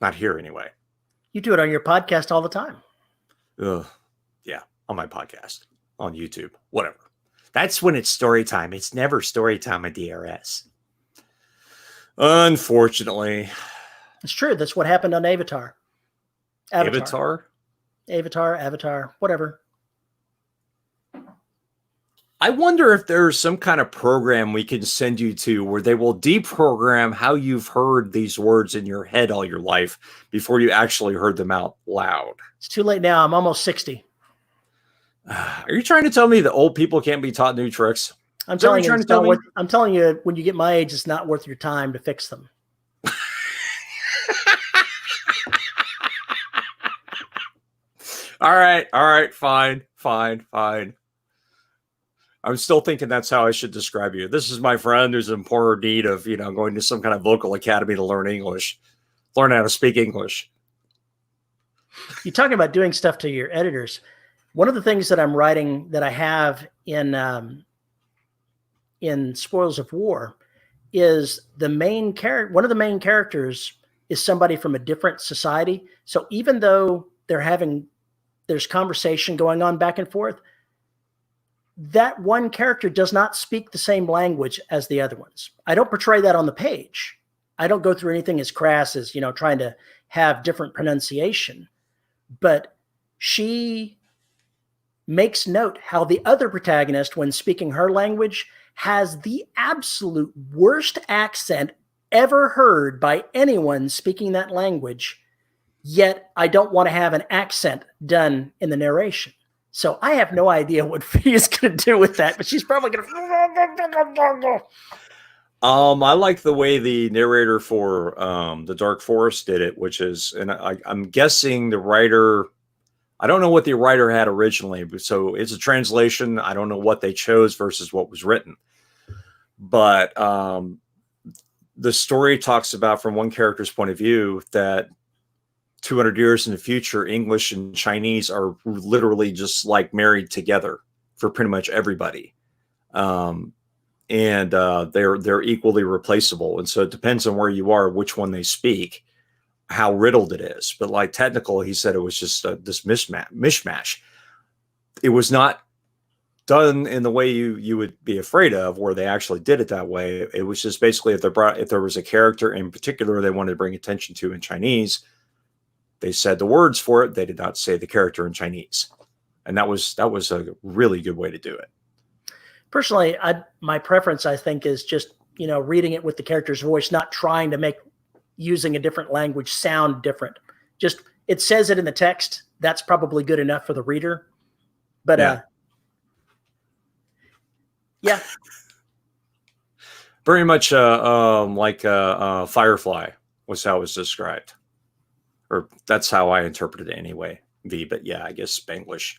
Not here anyway. You do it on your podcast all the time. Yeah, on my podcast, on YouTube, whatever. That's when it's story time. It's never story time at DRS. Unfortunately. It's true. That's what happened on Avatar. Avatar, whatever. I wonder if there's some kind of program we can send you to where they will deprogram how you've heard these words in your head all your life before you actually heard them out loud. It's too late now. I'm almost 60. Are you trying to tell me that old people can't be taught new tricks? I'm telling you, when you get my age, it's not worth your time to fix them. All right, fine. I'm still thinking that's how I should describe you. This is my friend who's in poor need of, going to some kind of vocal academy to learn English, learn how to speak English. You're talking about doing stuff to your editors. One of the things that I'm writing that I have in Spoils of War is one of the main characters is somebody from a different society. So even though there's conversation going on back and forth, that one character does not speak the same language as the other ones. I don't portray that on the page. I don't go through anything as crass as, trying to have different pronunciation. But she makes note how the other protagonist, when speaking her language, has the absolute worst accent ever heard by anyone speaking that language. Yet I don't want to have an accent done in the narration. So I have no idea what Fee is going to do with that, but she's probably going to. I like the way the narrator for The Dark Forest did it, which is, and I'm guessing the writer, I don't know what the writer had originally, but so it's a translation. I don't know what they chose versus what was written. But the story talks about, from one character's point of view, that 200 years in the future, English and Chinese are literally just like married together for pretty much everybody. And they're equally replaceable. And so it depends on where you are, which one they speak, how riddled it is. But like technical, he said it was just this mishmash. It was not done in the way you would be afraid of, where they actually did it that way. It was just basically if there was a character in particular they wanted to bring attention to in Chinese, they said the words for it. They did not say the character in Chinese. And that was a really good way to do it. Personally, my preference, I think, is just, reading it with the character's voice, not trying to make using a different language sound different. Just, it says it in the text. That's probably good enough for the reader. But, yeah. Very much like Firefly was how it was described. Or that's how I interpreted it anyway, but yeah, I guess Spanglish,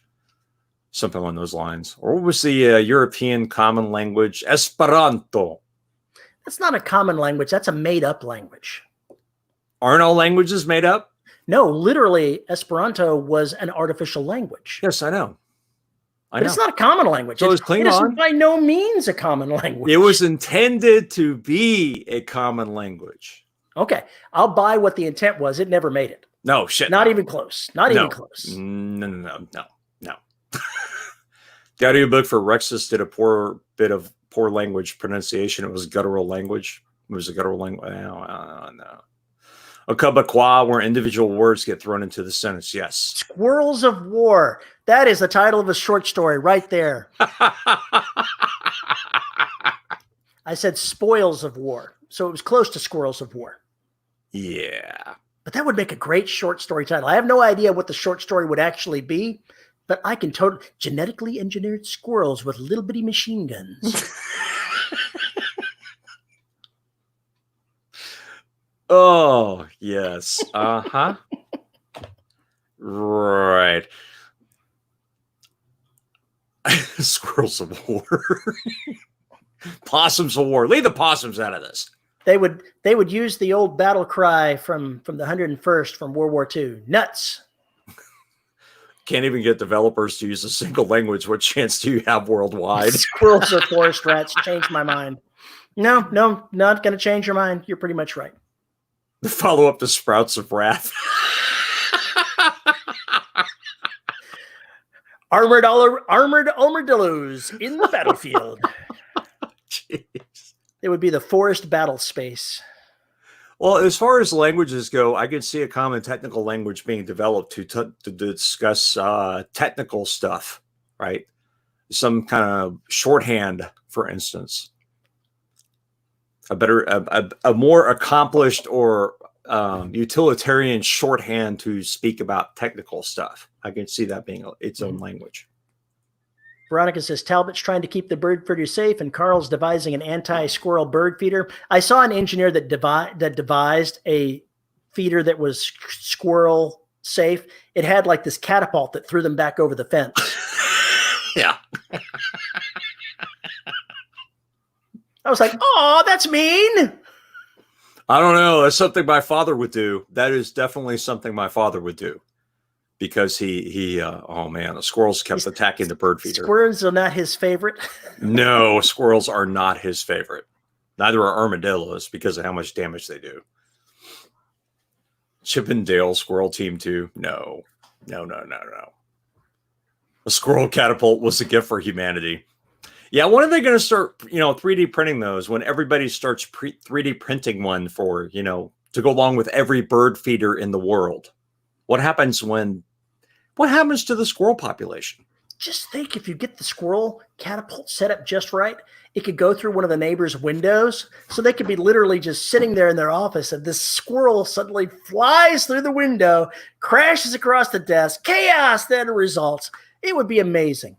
something along those lines. Or what was the European common language? Esperanto. That's not a common language. That's a made-up language. Aren't all languages made up? No, literally, Esperanto was an artificial language. Yes, I know. But it's not a common language. So it's Klingon. It is by no means a common language. It was intended to be a common language. Okay, I'll buy what the intent was. It never made it. No, shit. Not even close. Not even close. No. The audiobook for Rexus did a poor language pronunciation. It was guttural language. It was a guttural language. No. A Quebecois, where individual words get thrown into the sentence. Yes. Squirrels of War. That is the title of a short story right there. I said Spoils of War. So it was close to Squirrels of War. Yeah. But that would make a great short story title. I have no idea what the short story would actually be, but I can genetically engineered squirrels with little bitty machine guns. Oh, yes. Uh-huh. Right. Squirrels of war. Possums of war. Leave the possums out of this. They would use the old battle cry from the 101st from World War II. Nuts. Can't even get developers to use a single language. What chance do you have worldwide? Squirrels or forest rats. Changed my mind. No, not going to change your mind. You're pretty much right. Follow up to Sprouts of Wrath. Armored armadillos in the battlefield. Jeez. It would be the forest battle space. Well, as far as languages go, I could see a common technical language being developed to discuss technical stuff, right? Some kind of shorthand, for instance. A more accomplished or utilitarian shorthand to speak about technical stuff. I can see that being its own language. Veronica says Talbot's trying to keep the bird feeder safe, and Carl's devising an anti-squirrel bird feeder. I saw an engineer that devised a feeder that was squirrel safe. It had like this catapult that threw them back over the fence. Yeah. I was like, "Oh, that's mean." I don't know. That's something my father would do. That is definitely something my father would do. Because oh man, the squirrels kept attacking the bird feeder. Squirrels are not his favorite. No, squirrels are not his favorite. Neither are armadillos because of how much damage they do. Chip and Dale Squirrel Team 2. No. A squirrel catapult was a gift for humanity. Yeah, when are they going to start, 3D printing those? When everybody starts 3D printing one for, to go along with every bird feeder in the world. What happens to the squirrel population? Just think, if you get the squirrel catapult set up just right, it could go through one of the neighbors' windows. So they could be literally just sitting there in their office, and this squirrel suddenly flies through the window, crashes across the desk. Chaos then results. It would be amazing.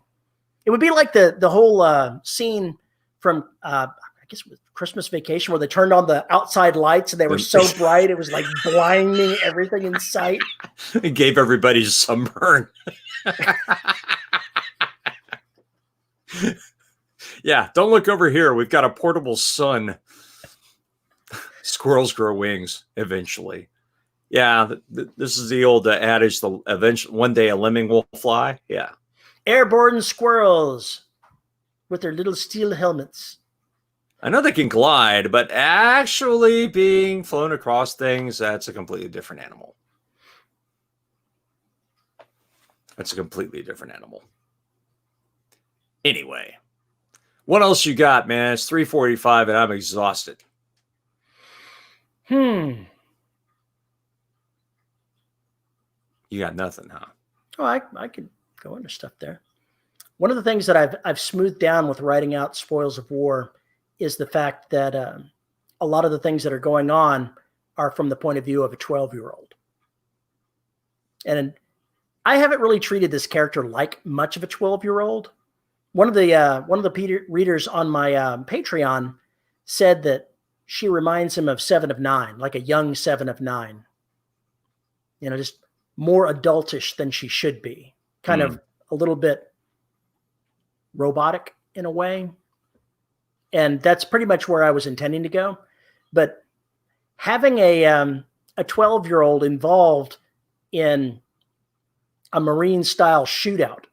It would be like the whole scene from, I guess it was Christmas Vacation, where they turned on the outside lights and they were so bright, it was like blinding everything in sight. It gave everybody sunburn. Yeah, don't look over here. We've got a portable sun. Squirrels grow wings eventually. Yeah, this is the old adage, one day a lemming will fly. Yeah. Airborne squirrels with their little steel helmets. I know they can glide, but actually being flown across things, that's a completely different animal. That's a completely different animal. Anyway, what else you got, man? It's 3:45 and I'm exhausted. You got nothing, huh? Oh, I could go into stuff there. One of the things that I've smoothed down with writing out Spoils of War is the fact that a lot of the things that are going on are from the point of view of a 12-year-old. And I haven't really treated this character like much of a 12-year-old. One of the readers on my Patreon said that she reminds him of Seven of Nine, like a young Seven of Nine. Just more adultish than she should be. Kind of a little bit robotic in a way. And that's pretty much where I was intending to go. But having a 12-year-old involved in a Marine-style shootout,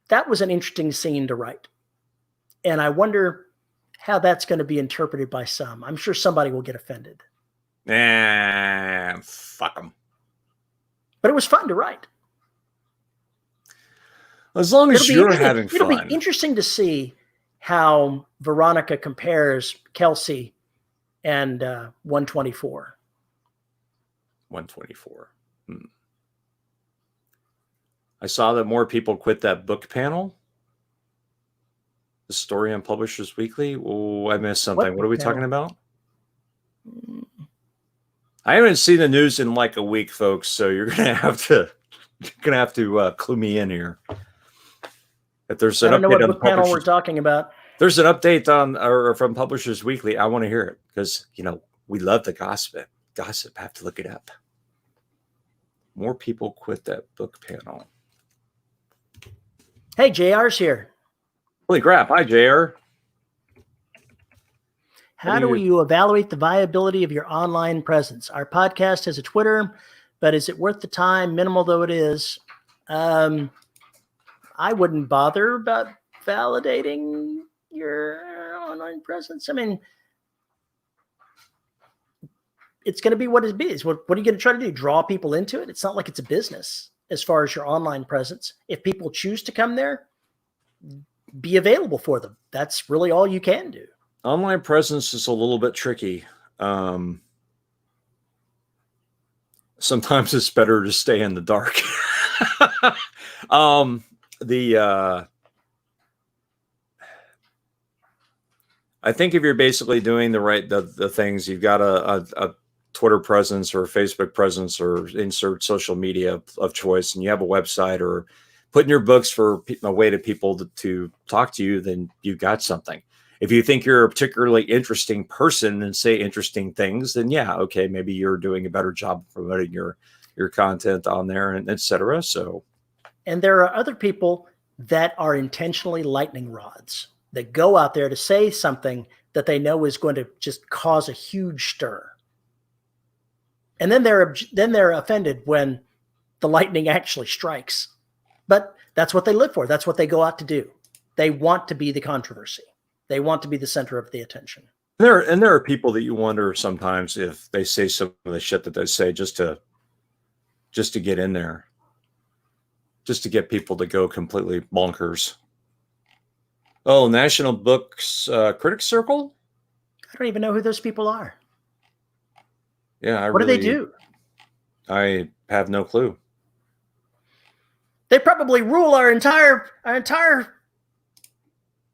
that was an interesting scene to write. And I wonder how that's going to be interpreted by some. I'm sure somebody will get offended. Fuck them. But it was fun to write. As long as you're having fun. It'll be interesting to see how Veronica compares Kelsey and 124. 124. I saw that more people quit that book panel. The story on Publishers Weekly. Oh, I missed something. What are we talking about? I haven't seen the news in like a week, folks. So you're gonna have to clue me in here. If there's an I don't know update what on book panel we're talking about. There's an update on or from Publishers Weekly. I want to hear it because we love the gossip. gossip. I have to look it up. More people quit that book panel. Hey, JR's here. Holy crap. Hi, JR. How do you evaluate the viability of your online presence? Our podcast has a Twitter, but is it worth the time, minimal though it is? I wouldn't bother about validating your online presence. I mean, it's going to be what it is. What are you going to try to do? Draw people into it? It's not like it's a business as far as your online presence. If people choose to come there, be available for them. That's really all you can do. Online presence is a little bit tricky. Sometimes it's better to stay in the dark. I think if you're basically doing the things, you've got a Twitter presence or Facebook presence or insert social media of choice, and you have a website or putting your books for a way to people to talk to you, then you've got something. If you think you're a particularly interesting person and say interesting things, then yeah, okay, maybe you're doing a better job promoting your content on there, and et cetera. So, and there are other people that are intentionally lightning rods that go out there to say something that they know is going to just cause a huge stir. And then they're offended when the lightning actually strikes. But that's what they live for. That's what they go out to do. They want to be the controversy. They want to be the center of the attention. There are people that you wonder sometimes if they say some of the shit that they say just to get in there, just to get people to go completely bonkers. Oh, National Books Critics Circle? I don't even know who those people are. Yeah, what do they do? I have no clue. They probably rule our entire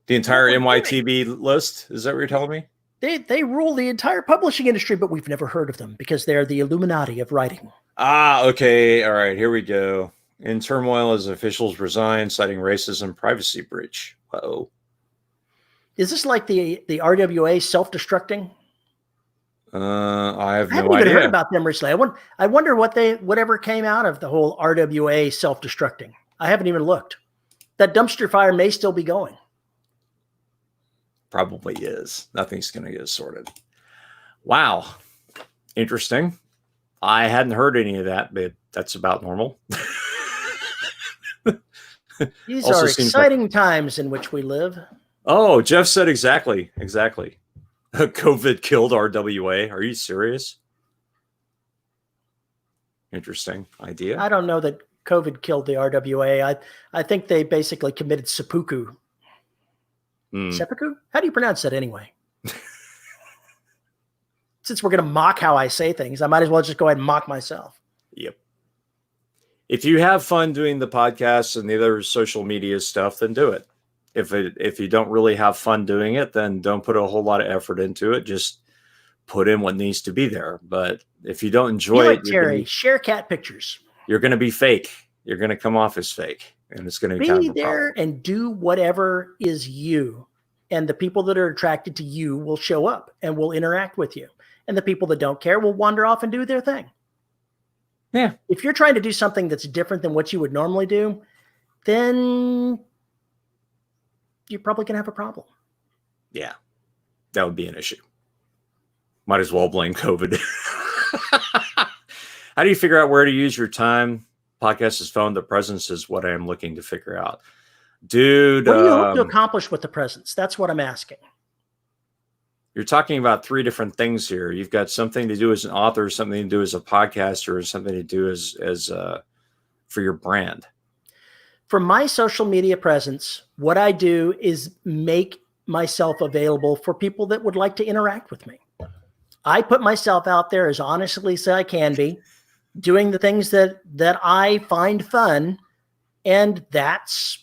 the entire NYTB list. Is that what you're telling me? They rule the entire publishing industry, but we've never heard of them because they're the Illuminati of writing. Ah, okay. All right, here we go. In turmoil as officials resign, citing racism, privacy breach. Uh-oh. Is this like the RWA self-destructing? I have no idea. I haven't even heard about them recently. I wonder whatever came out of the whole RWA self-destructing. I haven't even looked. That dumpster fire may still be going. Probably is. Nothing's going to get sorted. Wow. Interesting. I hadn't heard any of that, but that's about normal. These are exciting times in which we live. Oh, Jeff said exactly. COVID killed RWA. Are you serious? Interesting idea. I don't know that COVID killed the RWA. I think they basically committed seppuku. Seppuku? How do you pronounce that anyway? Since we're going to mock how I say things, I might as well just go ahead and mock myself. Yep. If you have fun doing the podcasts and the other social media stuff, then do it. If you don't really have fun doing it, then don't put a whole lot of effort into it. Just put in what needs to be there. But if you don't enjoy it, Terry, share cat pictures. You're going to be fake. You're going to come off as fake, and it's going to be kind of a there problem. And do whatever is you, and the people that are attracted to you will show up and will interact with you, and the people that don't care will wander off and do their thing. Yeah. If you're trying to do something that's different than what you would normally do, then you're probably going to have a problem. Yeah, that would be an issue. Might as well blame COVID. How do you figure out where to use your time? Podcast is phone. The presence is what I am looking to figure out. Dude. What do you hope to accomplish with the presence? That's what I'm asking. You're talking about three different things here. You've got something to do as an author, something to do as a podcaster, something to do as for your brand. For my social media presence, what I do is make myself available for people that would like to interact with me. I put myself out there as honestly as I can be, doing the things that I find fun, and that's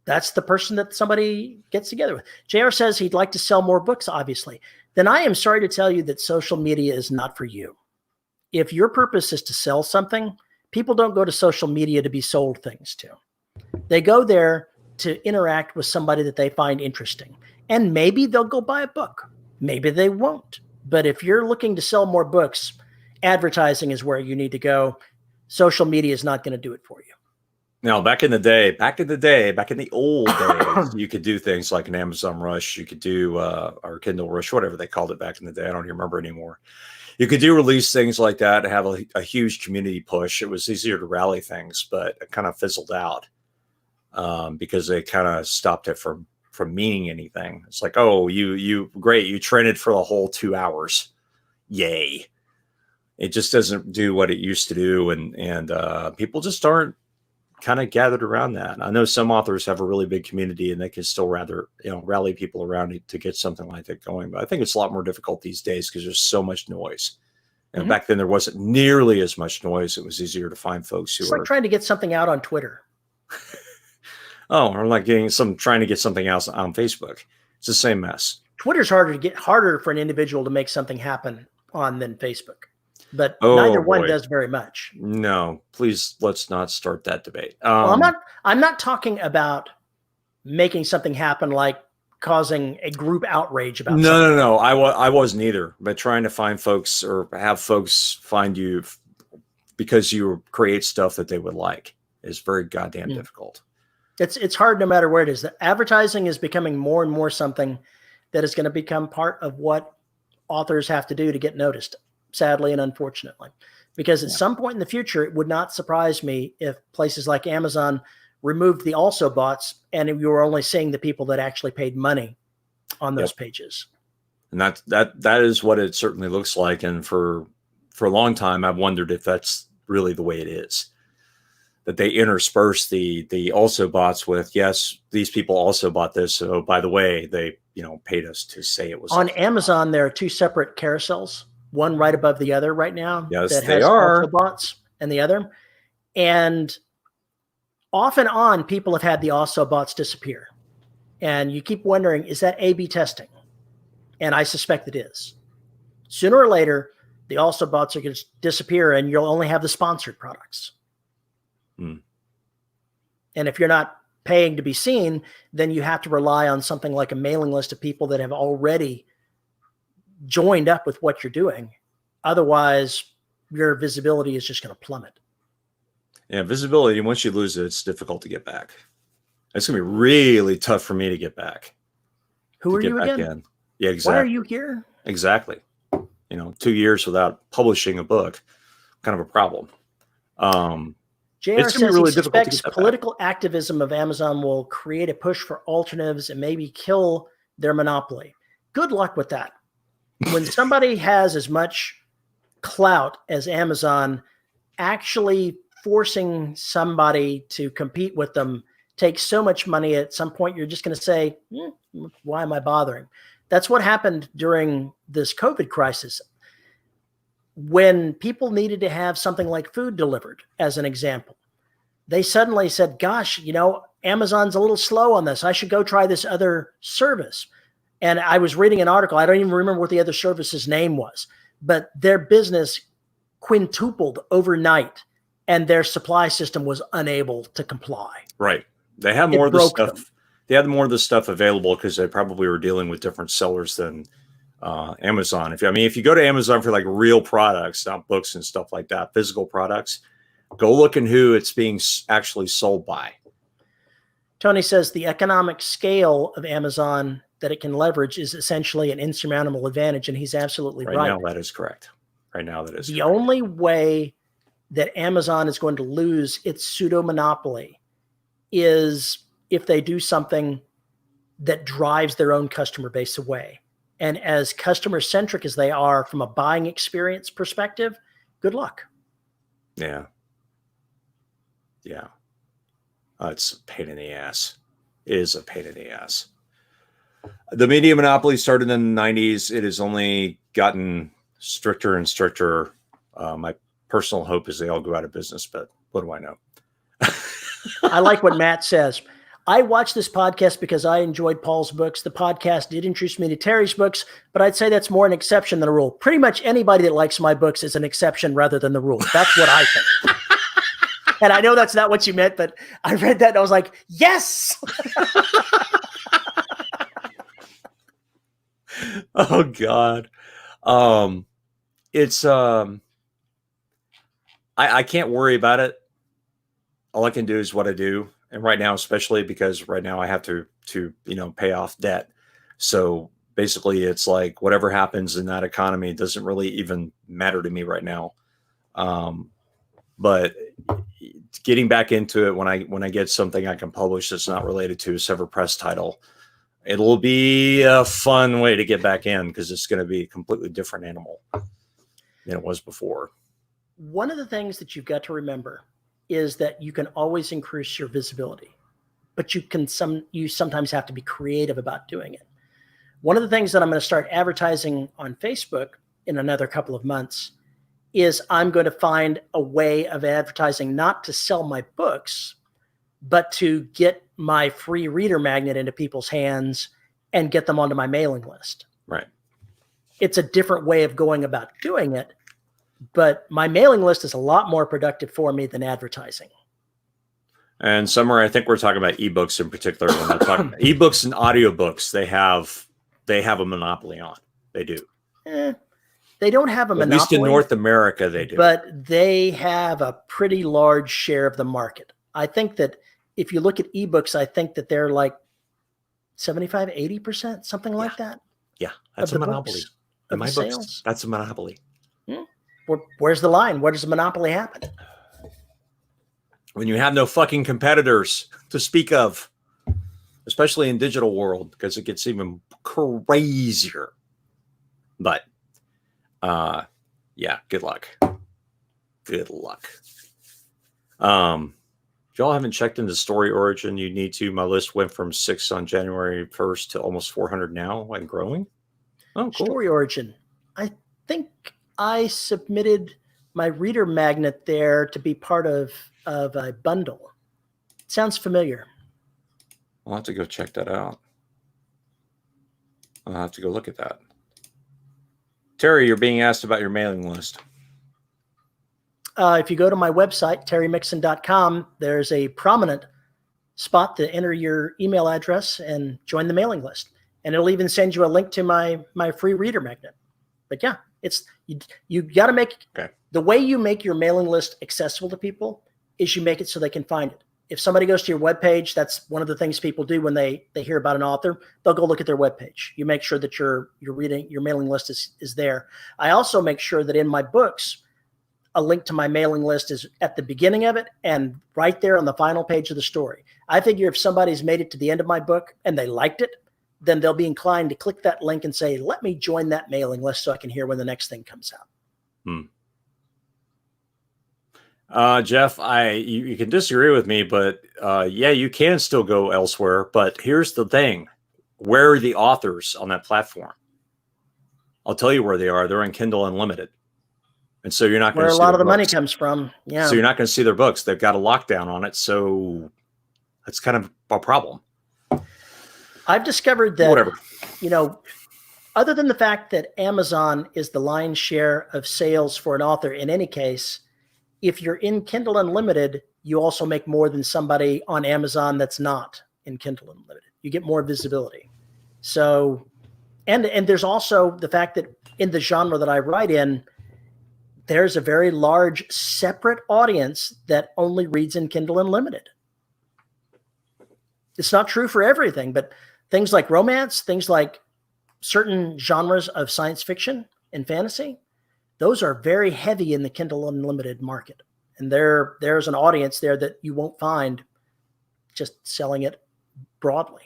the person that somebody gets together with. JR says he'd like to sell more books, obviously. Then I am sorry to tell you that social media is not for you. If your purpose is to sell something, people don't go to social media to be sold things to. They go there to interact with somebody that they find interesting. And maybe they'll go buy a book. Maybe they won't. But if you're looking to sell more books, advertising is where you need to go. Social media is not going to do it for you. Now, back in the old days, you could do things like an Amazon Rush. You could do or Kindle Rush, whatever they called it back in the day. I don't even remember anymore. You could do release things like that, have a huge community push. It was easier to rally things, but it kind of fizzled out because they kind of stopped it from meaning anything. It's like, oh, you great, you trended for the whole 2 hours, yay! It just doesn't do what it used to do, and people just aren't kind of gathered around that. I know some authors have a really big community, and they can still rather rally people around it to get something like that going. But I think it's a lot more difficult these days because there's so much noise. And back then there wasn't nearly as much noise. It was easier to find folks who It's like trying to get something out on Twitter. Oh, or like trying to get something else on Facebook. It's the same mess. Twitter's harder for an individual to make something happen on than Facebook. But neither one does very much. No, please, let's not start that debate. Well, I'm not talking about making something happen like causing a group outrage about something. No. I wasn't either. But trying to find folks or have folks find you because you create stuff that they would like is very goddamn difficult. It's hard no matter where it is. The advertising is becoming more and more something that is going to become part of what authors have to do to get noticed, sadly and unfortunately. Because at some point in the future, it would not surprise me if places like Amazon removed the also bots and you were only seeing the people that actually paid money on those pages. And that is what it certainly looks like. And for a long time, I've wondered if that's really the way it is. That they intersperse the also bots with, yes, these people also bought this. So by the way, they paid us to say it was on Amazon. There are two separate carousels, one right above the other right now. Yes, that they has are also bots, and the other. And off and on, people have had the also bots disappear, and you keep wondering, is that A/B testing? And I suspect it is. Sooner or later, the also bots are going to disappear, and you'll only have the sponsored products. And if you're not paying to be seen, then you have to rely on something like a mailing list of people that have already joined up with what you're doing. Otherwise, your visibility is just going to plummet. Yeah, visibility, once you lose it, it's difficult to get back. It's going to be really tough for me to get back. Who are you again? Yeah, exactly. Why are you here? Exactly. 2 years without publishing a book, kind of a problem. JR says he suspects political activism of Amazon will create a push for alternatives and maybe kill their monopoly. Good luck with that. When somebody has as much clout as Amazon, actually forcing somebody to compete with them takes so much money. At some point, you're just going to say, why am I bothering? That's what happened during this COVID crisis. When people needed to have something like food delivered, as an example, they suddenly said, gosh, Amazon's a little slow on this. I should go try this other service. And I was reading an article. I don't even remember what the other service's name was, but their business quintupled overnight and their supply system was unable to comply. Right. They had more of the stuff. They had more of the stuff available because they probably were dealing with different sellers than Amazon. If you go to Amazon for like real products, not books and stuff like that, physical products, go look in who it's being actually sold by. Tony says the economic scale of Amazon that it can leverage is essentially an insurmountable advantage, and he's absolutely right. Right now, that is correct. The only way that Amazon is going to lose its pseudo-monopoly is if they do something that drives their own customer base away. And as customer-centric as they are from a buying experience perspective, good luck. Yeah. It's a pain in the ass. It is a pain in the ass. The media monopoly started in the 90s. It has only gotten stricter and stricter. My personal hope is they all go out of business, but what do I know? I like what Matt says. I watched this podcast because I enjoyed Paul's books. The podcast did introduce me to Terry's books, but I'd say that's more an exception than a rule. Pretty much anybody that likes my books is an exception rather than the rule. That's what I think. And I know that's not what you meant, but I read that and I was like, yes. Oh God. It's I can't worry about it. All I can do is what I do. And right now, especially because right now I have to pay off debt. So basically it's like whatever happens in that economy doesn't really even matter to me right now. But getting back into it when I get something I can publish that's not related to a Sever Press title, it'll be a fun way to get back in because it's going to be a completely different animal than it was before. One of the things that you've got to remember is that you can always increase your visibility, but you sometimes have to be creative about doing it. One of the things that I'm going to start advertising on Facebook in another couple of months is I'm going to find a way of advertising, not to sell my books, but to get my free reader magnet into people's hands and get them onto my mailing list. Right. It's a different way of going about doing it, but my mailing list is a lot more productive for me than advertising. And Summer, I think we're talking about ebooks in particular. When I'm talking about ebooks and audiobooks, they have a monopoly on. They do. They don't have a monopoly. At least in North America, they do. But they have a pretty large share of the market. I think that if you look at ebooks, I think that they're like 75, 80%, something like that. Yeah, that's a monopoly. In my books, that's a monopoly. Where's the line? Where does the monopoly happen? When you have no fucking competitors to speak of, especially in digital world, because it gets even crazier. But yeah, good luck. Good luck. If y'all haven't checked into Story Origin, you need to. My list went from 6 on January 1st to almost 400 now and growing. Oh, cool. Story Origin. I think I submitted my reader magnet there to be part of a bundle. Sounds familiar. I'll have to go check that out. I'll have to go look at that. Terry, you're being asked about your mailing list. If you go to my website, terrymixon.com, there's a prominent spot to enter your email address and join the mailing list. And it'll even send you a link to my free reader magnet. But yeah, it's you got to make the way you make your mailing list accessible to people is you make it so they can find it. If somebody goes to your webpage, that's one of the things people do when they hear about an author. They'll go look at their webpage. You make sure that your mailing list is there. I also make sure that in my books, a link to my mailing list is at the beginning of it and right there on the final page of the story. I figure if somebody's made it to the end of my book and they liked it, then they'll be inclined to click that link and say, let me join that mailing list so I can hear when the next thing comes out. Jeff, you can disagree with me, but yeah, you can still go elsewhere. But here's the thing. Where are the authors on that platform? I'll tell you where they are. They're in Kindle Unlimited. And so you're not going to see where a lot of the money comes from. Yeah. So you're not going to see their books. They've got a lockdown on it. So that's kind of a problem. I've discovered that, other than the fact that Amazon is the lion's share of sales for an author in any case, if you're in Kindle Unlimited, you also make more than somebody on Amazon that's not in Kindle Unlimited. You get more visibility. So, and there's also the fact that in the genre that I write in, there's a very large separate audience that only reads in Kindle Unlimited. It's not true for everything, but things like romance, things like certain genres of science fiction and fantasy, those are very heavy in the Kindle Unlimited market. And there's an audience there that you won't find just selling it broadly.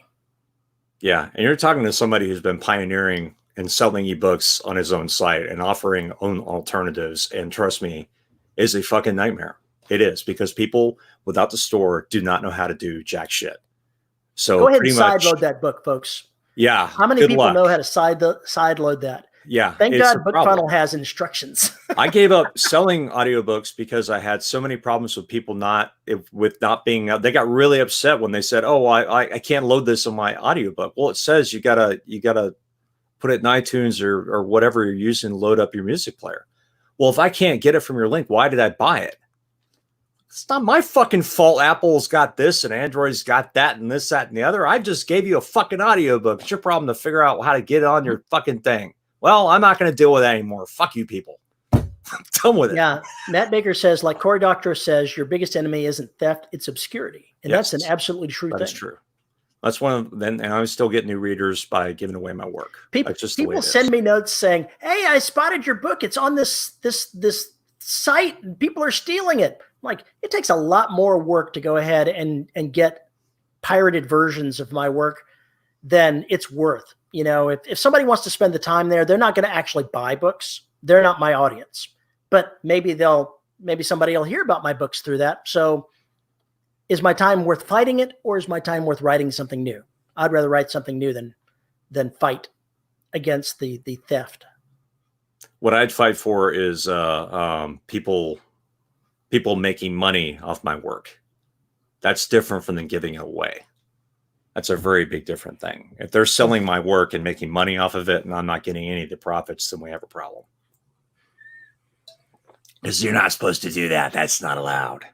Yeah. And you're talking to somebody who's been pioneering and selling ebooks on his own site and offering own alternatives. And trust me, is a fucking nightmare. It is, because people without the store do not know how to do jack shit. So go ahead and sideload that book, folks. Yeah. How many people know how to sideload that? Yeah. Thank God BookFunnel has instructions. I gave up selling audiobooks because I had so many problems with people not being, they got really upset when they said, oh, I can't load this on my audiobook. Well, it says you gotta put it in iTunes or whatever you're using to load up your music player. Well, if I can't get it from your link, why did I buy it? It's not my fucking fault. Apple's got this and Android's got that and this, that, and the other. I just gave you a fucking audiobook. It's your problem to figure out how to get it on your fucking thing. Well, I'm not going to deal with that anymore. Fuck you people. Done with it. Yeah. Matt Baker says, like Cory Doctorow says, your biggest enemy isn't theft, it's obscurity. And Yes, that's an absolutely true thing. That's true. That's one of them. And I still get new readers by giving away my work. That's just the way it People send is. me notes saying, hey, I spotted your book. It's on this site and people are stealing it. Like, it takes a lot more work to go ahead and get pirated versions of my work than it's worth. You know, if somebody wants to spend the time there, they're not going to actually buy books. They're not my audience, but maybe somebody will hear about my books through that. So is my time worth fighting it, or is my time worth writing something new? I'd rather write something new than fight against the theft. What I'd fight for is people making money off my work. That's different from them giving it away. That's a very big different thing. If they're selling my work and making money off of it and I'm not getting any of the profits, then we have a problem. Because you're not supposed to do that. That's not allowed.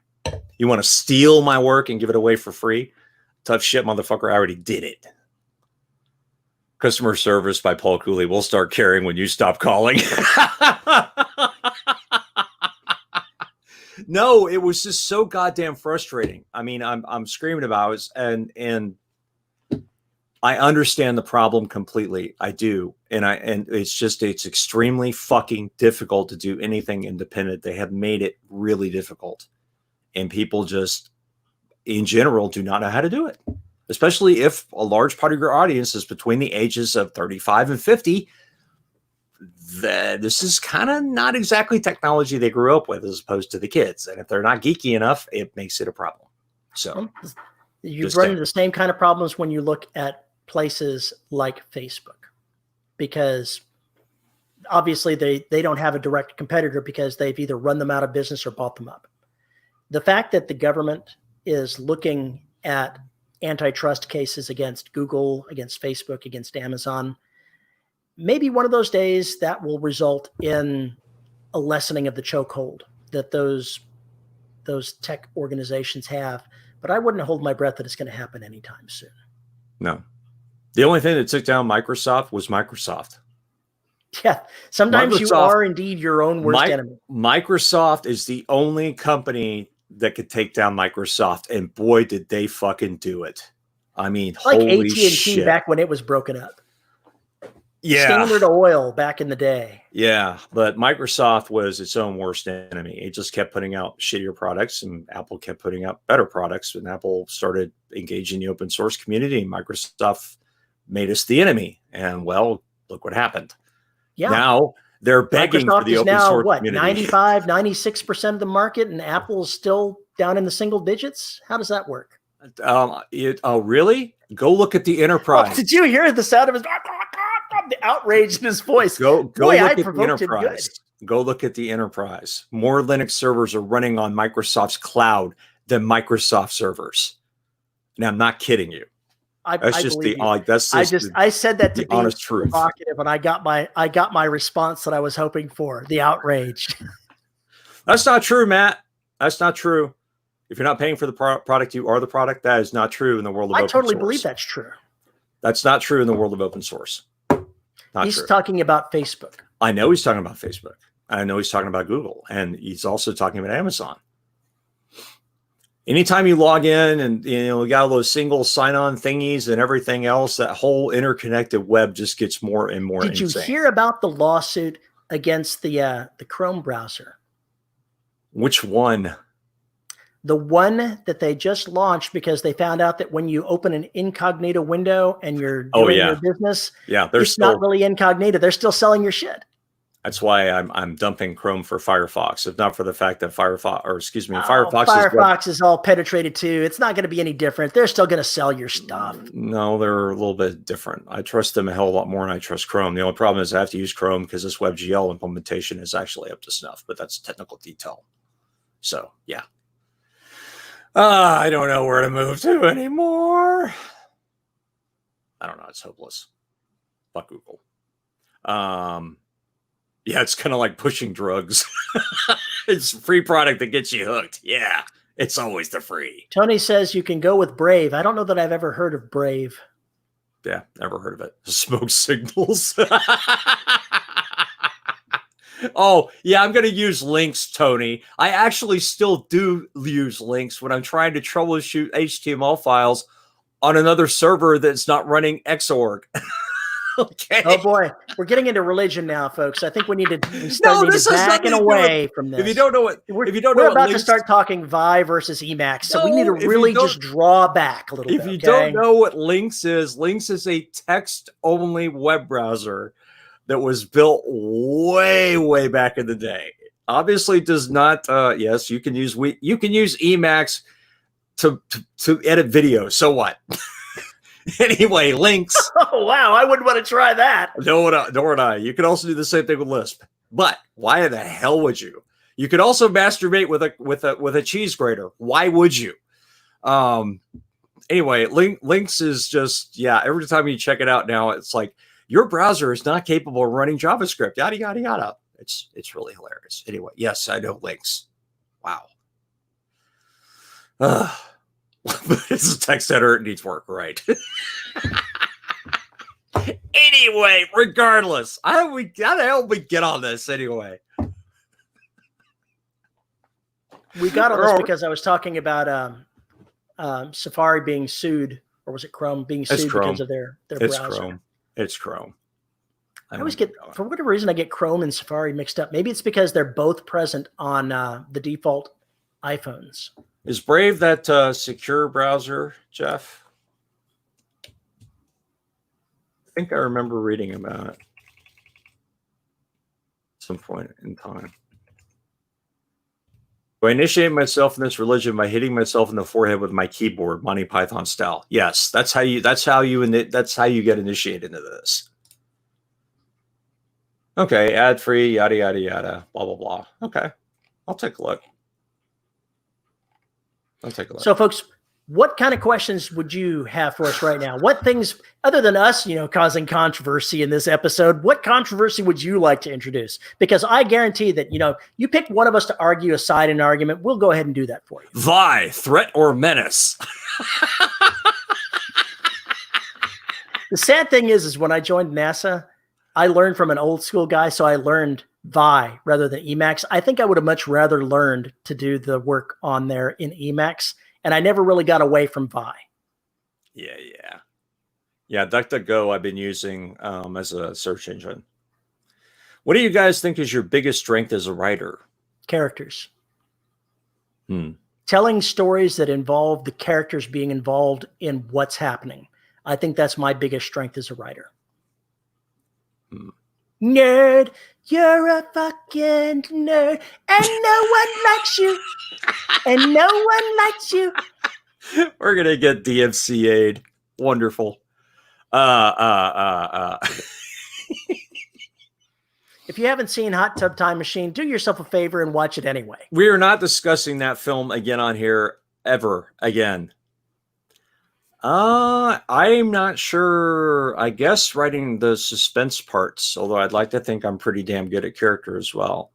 You want to steal my work and give it away for free? Tough shit, motherfucker. I already did it. Customer Service by Paul Cooley. We'll start caring when you stop calling. No, it was just so goddamn frustrating. I mean, I'm screaming about it, and I understand the problem completely. I do. And it's extremely fucking difficult to do anything independent. They have made it really difficult. And people just, in general, do not know how to do it. Especially if a large part of your audience is between the ages of 35 and 50. This is kind of not exactly technology they grew up with as opposed to the kids. And if they're not geeky enough, it makes it a problem. So you run into the same kind of problems when you look at places like Facebook, because obviously they don't have a direct competitor because they've either run them out of business or bought them up. The fact that the government is looking at antitrust cases against Google, against Facebook, against Amazon, maybe one of those days that will result in a lessening of the chokehold that those tech organizations have. But I wouldn't hold my breath that it's going to happen anytime soon. No. The only thing that took down Microsoft was Microsoft. Yeah. Sometimes you are indeed your own worst enemy. Microsoft is the only company that could take down Microsoft, and boy, did they fucking do it. I mean, like holy AT&T shit. back when it was broken up. Yeah. Standard Oil back in the day. Yeah, but Microsoft was its own worst enemy. It just kept putting out shittier products, and Apple kept putting out better products. And Apple started engaging the open source community, and Microsoft made us the enemy. And well, look what happened. Yeah. Now they're begging Microsoft for the open source what, community. 95, 96% of the market, and Apple's still down in the single digits. How does that work? Oh, really? Go look at the enterprise. Oh, did you hear the sound of his the outrage in his voice? Go look at the enterprise. Go look at the enterprise. More Linux servers are running on Microsoft's cloud than Microsoft servers. Now, I'm not kidding you. I said that to be honest truth, provocative, and I got my response that I was hoping for. The outrage. That's not true, Matt. That's not true. If you're not paying for the product, you are the product. That is not true in the world of open source. I totally believe that's true. That's not true in the world of open source. He's talking about Facebook. I know he's talking about Facebook. I know he's talking about Google, and he's also talking about Amazon. Anytime you log in and we got all those single sign-on thingies and everything else, that whole interconnected web just gets more and more insane. Did you hear about the lawsuit against the Chrome browser? Which one? The one that they just launched because they found out that when you open an incognito window and you're doing your business, it's not really incognito. They're still selling your shit. That's why I'm dumping Chrome for Firefox. If not for the fact that Firefox is all penetrated too. It's not going to be any different. They're still going to sell your stuff. No, they're a little bit different. I trust them a hell of a lot more than I trust Chrome. The only problem is I have to use Chrome because this WebGL implementation is actually up to snuff, but that's a technical detail. So, yeah. I don't know where to move to anymore. I don't know. It's hopeless. Fuck Google. Yeah, it's kind of like pushing drugs. It's a free product that gets you hooked. Yeah, it's always the free. Tony says you can go with Brave. I don't know that I've ever heard of Brave. Yeah, never heard of it. Smoke signals. Oh, yeah, I'm going to use links, Tony. I actually still do use links when I'm trying to troubleshoot HTML files on another server that's not running Xorg. Okay. Oh boy, we're getting into religion now, folks. I think we need to No, this has backing nothing to do with- away from this. If you don't know what, we're about to start talking Vi versus Emacs, so we need to really just draw back a little bit. If you don't know what Lynx is a text-only web browser that was built way, way back in the day. Obviously, does not. Yes, you can use Emacs to edit video. So what? Anyway, Lynx. Oh wow, I wouldn't want to try that. Nor would I. You can also do the same thing with Lisp. But why the hell would you? You could also masturbate with a cheese grater. Why would you? Anyway, Lynx is just, yeah, every time you check it out now, it's like your browser is not capable of running JavaScript. Yada yada yada. It's really hilarious. Anyway, yes, I know Lynx. Wow. But it's a text editor. It needs work, right? Anyway, regardless, how the hell we get on this anyway? We got on this because I was talking about Safari being sued, or was it Chrome being sued because of their browser? It's Chrome. I always get, for whatever reason, I get Chrome and Safari mixed up. Maybe it's because they're both present on the default iPhones. Is Brave that secure browser, Jeff? I think I remember reading about it at some point in time. Do I initiate myself in this religion by hitting myself in the forehead with my keyboard, Monty Python style? Yes, that's how you get initiated into this. Okay, ad free, yada yada yada, blah blah blah. Okay, I'll take a look. So, folks, what kind of questions would you have for us right now? What things, other than us, causing controversy in this episode, what controversy would you like to introduce? Because I guarantee that, you pick one of us to argue a side in an argument, we'll go ahead and do that for you. Vi, threat or menace? The sad thing is when I joined NASA, I learned from an old school guy, so I learned Vi rather than Emacs. I think I would have much rather learned to do the work on there in Emacs, and I never really got away from Vi. Yeah. DuckDuckGo I've been using as a search engine. What do you guys think is your biggest strength as a writer? Characters. Telling stories that involve the characters being involved in what's happening. I think that's my biggest strength as a writer. Nerd, you're a fucking nerd, and no one likes you, and no one likes you. We're gonna get DMCA'd. Wonderful. If you haven't seen Hot Tub Time Machine, do yourself a favor and watch it anyway. We are not discussing that film again on here ever again. I'm not sure. I guess writing the suspense parts, although I'd like to think I'm pretty damn good at character as well.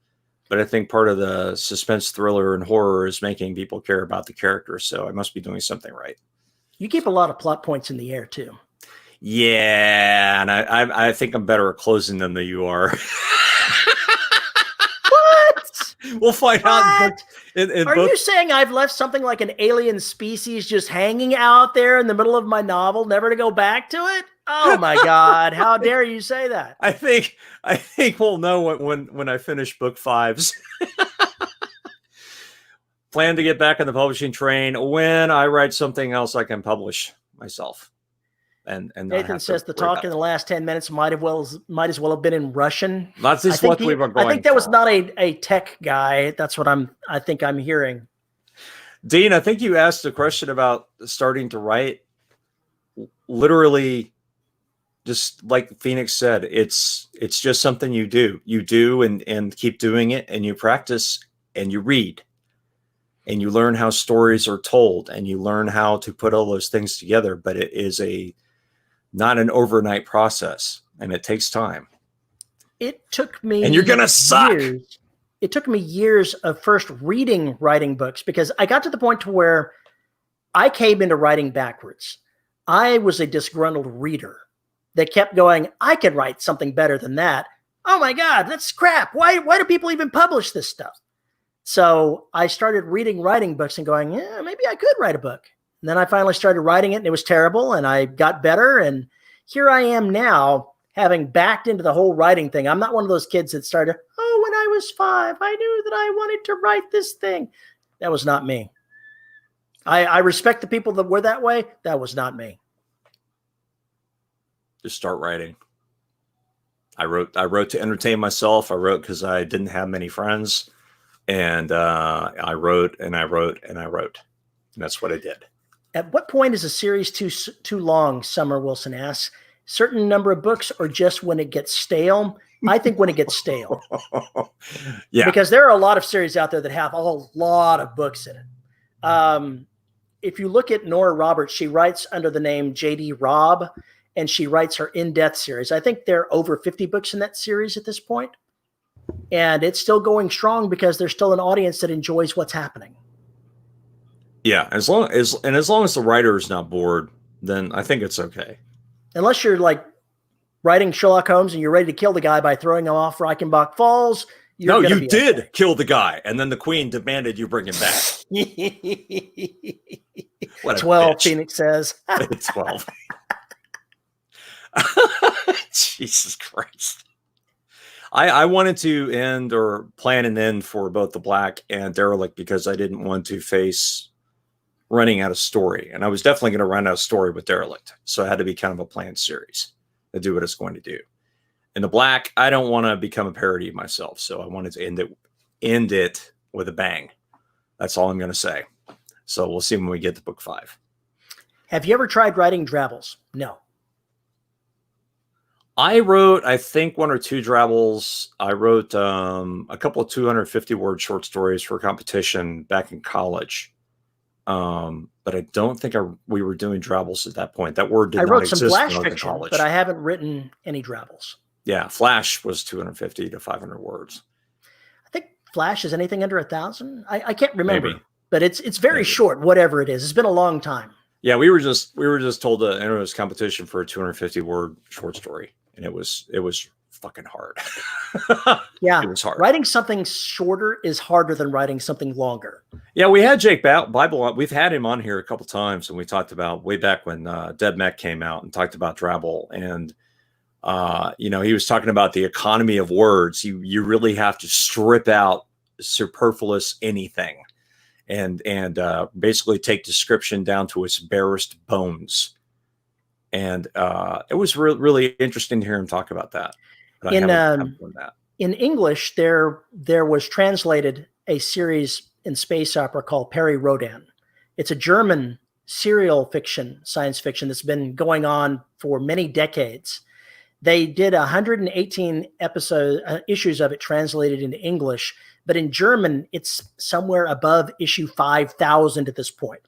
But I think part of the suspense, thriller, and horror is making people care about the character. So I must be doing something right. You keep a lot of plot points in the air too. Yeah, and I think I'm better at closing them than you are. What? We'll find out. Are you saying I've left something like an alien species just hanging out there in the middle of my novel, never to go back to it? Oh my God! How dare you say that? I think we'll know when I finish book 5. Plan to get back on the publishing train when I write something else I can publish myself. And Nathan says the talk in the last 10 minutes might as well have been in Russian. That's just what we were going. I think that was not a tech guy. That's what I think I'm hearing. Dean, I think you asked a question about starting to write. Literally, just like Phoenix said, it's just something you do and keep doing it, and you practice and you read and you learn how stories are told and you learn how to put all those things together. But it is not an overnight process, and it takes time. It took me, and you're gonna suck. It took me years of first writing books, because I got to the point to where I came into writing backwards. I was a disgruntled reader that kept going, I could write something better than that. oh my God, that's crap. Why do people even publish this stuff? So I started reading writing books and going, yeah, maybe I could write a book. And then I finally started writing it, and it was terrible, and I got better. And here I am now, having backed into the whole writing thing. I'm not one of those kids that started, oh, when I was 5, I knew that I wanted to write this thing. That was not me. I respect the people that were that way. That was not me. Just start writing. I wrote to entertain myself. I wrote because I didn't have many friends, and I wrote and I wrote and I wrote, and that's what I did. At what point is a series too long? Summer Wilson asks. Certain number of books, or just when it gets stale? I think when it gets stale. Yeah, because there are a lot of series out there that have a lot of books in it. If you look at Nora Roberts, she writes under the name J.D. Robb, and she writes her In-Depth series. I think there are over 50 books in that series at this point. And it's still going strong because there's still an audience that enjoys what's happening. Yeah, as long as the writer is not bored, then I think it's okay. Unless you're like writing Sherlock Holmes and you're ready to kill the guy by throwing him off Reichenbach Falls. No, you did kill the guy, and then the Queen demanded you bring him back. What 12, bitch. Phoenix says. 12. Jesus Christ. I wanted to end or plan an end for both The Black and Derelict because I didn't want to face running out of story. And I was definitely going to run out of story with Derelict. So it had to be kind of a planned series to do what it's going to do. In The Black, I don't want to become a parody of myself. So I wanted to end it with a bang. That's all I'm going to say. So we'll see when we get to book 5. Have you ever tried writing drabbles? No. I wrote, I think, 1 or 2 drabbles. I wrote a couple of 250-word short stories for a competition back in college. But I don't think we were doing drabbles at that point. That word did not exist. I wrote some Flash fiction, but I haven't written any drabbles. Yeah, Flash was 250 to 500 words. I think Flash is anything under 1,000. I can't remember, Maybe. But it's very short. Whatever it is, it's been a long time. Yeah, we were just told to enter this competition for a 250-word short story, and it was fucking hard. Yeah, it was hard. Writing something shorter is harder than writing something longer. Yeah, we had Jake Bible. We've had him on here a couple times, and we talked about way back when Dead Mech came out and talked about Drabble, and he was talking about the economy of words. You really have to strip out superfluous anything, and basically take description down to its barest bones. And it was really interesting to hear him talk about that. But in English, there was translated a series in space opera called Perry Rodan. It's a German serial fiction, science fiction that's been going on for many decades. They did 118 issues of it translated into English, but in German, it's somewhere above issue 5,000 at this point.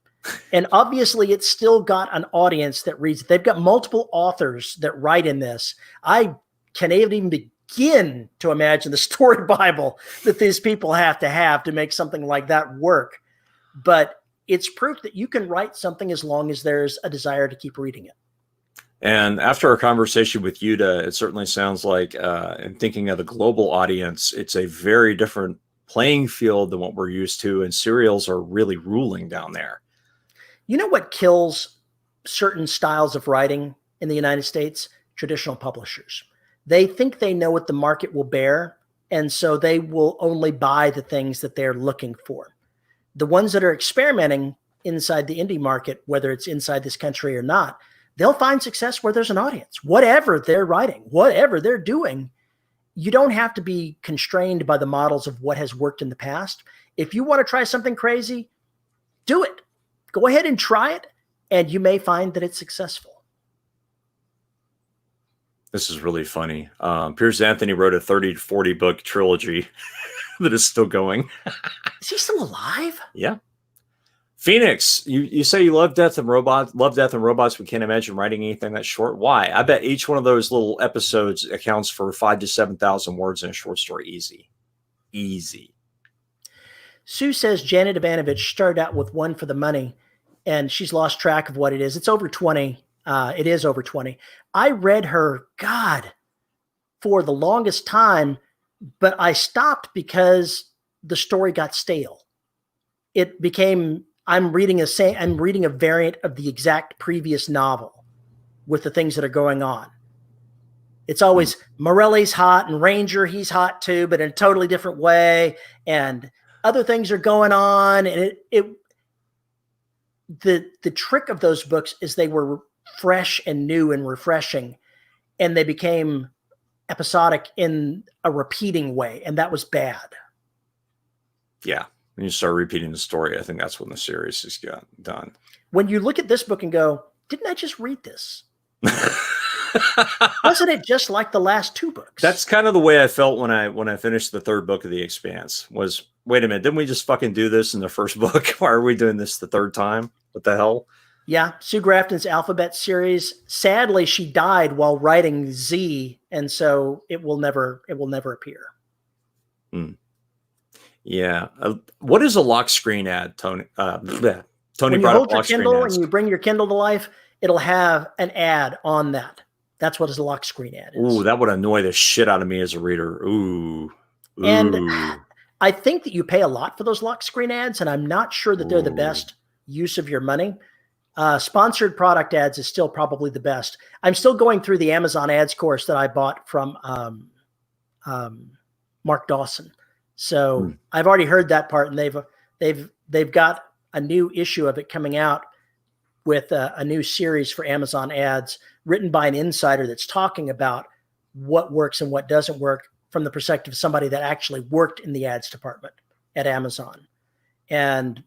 And obviously, it's still got an audience that reads it. They've got multiple authors that write in this. I can't even begin to imagine the story Bible that these people have to make something like that work. But it's proof that you can write something as long as there's a desire to keep reading it. And after our conversation with Yuta, it certainly sounds like, in thinking of the global audience, it's a very different playing field than what we're used to. And serials are really ruling down there. You know what kills certain styles of writing in the United States? Traditional publishers. They think they know what the market will bear, and so they will only buy the things that they're looking for. The ones that are experimenting inside the indie market, whether it's inside this country or not, they'll find success where there's an audience. Whatever they're writing, whatever they're doing, you don't have to be constrained by the models of what has worked in the past. If you want to try something crazy, do it. Go ahead and try it, and you may find that it's successful. This is really funny. Piers Anthony wrote a 30 to 40 book trilogy that is still going. Is he still alive? Yeah. Phoenix, you say you love Death and Robots. We can't imagine writing anything that short. Why? I bet each one of those little episodes accounts for 5,000 to 7,000 words in a short story. Easy. Sue says Janet Abanovich started out with One for the Money, and she's lost track of what it is. It's over 20. It is over 20. I read her, for the longest time, but I stopped because the story got stale. It became, I'm reading a variant of the exact previous novel with the things that are going on. It's always Morelli's hot and Ranger, he's hot too, but in a totally different way. And other things are going on. And the trick of those books is they were fresh and new and refreshing, and they became episodic in a repeating way. And that was bad. Yeah. When you start repeating the story, I think that's when the series has got done. When you look at this book and go, didn't I just read this? Wasn't it just like the last two books? That's kind of the way I felt when I finished the third book of The Expanse. Was, wait a minute, didn't we just fucking do this in the first book? Why are we doing this the third time? What the hell? Yeah, Sue Grafton's Alphabet series. Sadly, she died while writing Z, and so it will never appear. Yeah. What is a lock screen ad, Tony? Tony, when you hold your Kindle and you bring your Kindle to life, it'll have an ad on that. That's what a lock screen ad is. Ooh, that would annoy the shit out of me as a reader. Ooh. And I think that you pay a lot for those lock screen ads, and I'm not sure that they're the best use of your money. Sponsored product ads is still probably the best. I'm still going through the Amazon ads course that I bought from Mark Dawson. So I've already heard that part, and they've got a new issue of it coming out with a new series for Amazon ads written by an insider that's talking about what works and what doesn't work from the perspective of somebody that actually worked in the ads department at Amazon. And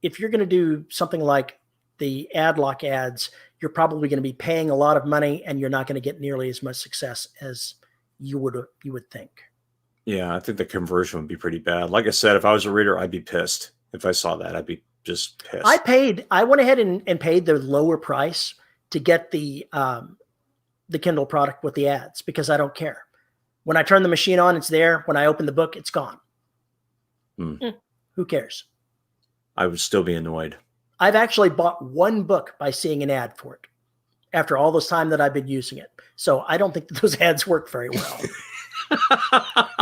if you're going to do something like the ad lock ads, you're probably going to be paying a lot of money, and you're not going to get nearly as much success as you would think. Yeah, I think the conversion would be pretty bad. Like I said, if I was a reader, I'd be pissed. If I saw that, I'd be just pissed. I went ahead and paid the lower price to get the Kindle product with the ads, because I don't care. When I turn the machine on, it's there. When I open the book, it's gone. Who cares? I would still be annoyed. I've actually bought one book by seeing an ad for it after all this time that I've been using it. So I don't think that those ads work very well.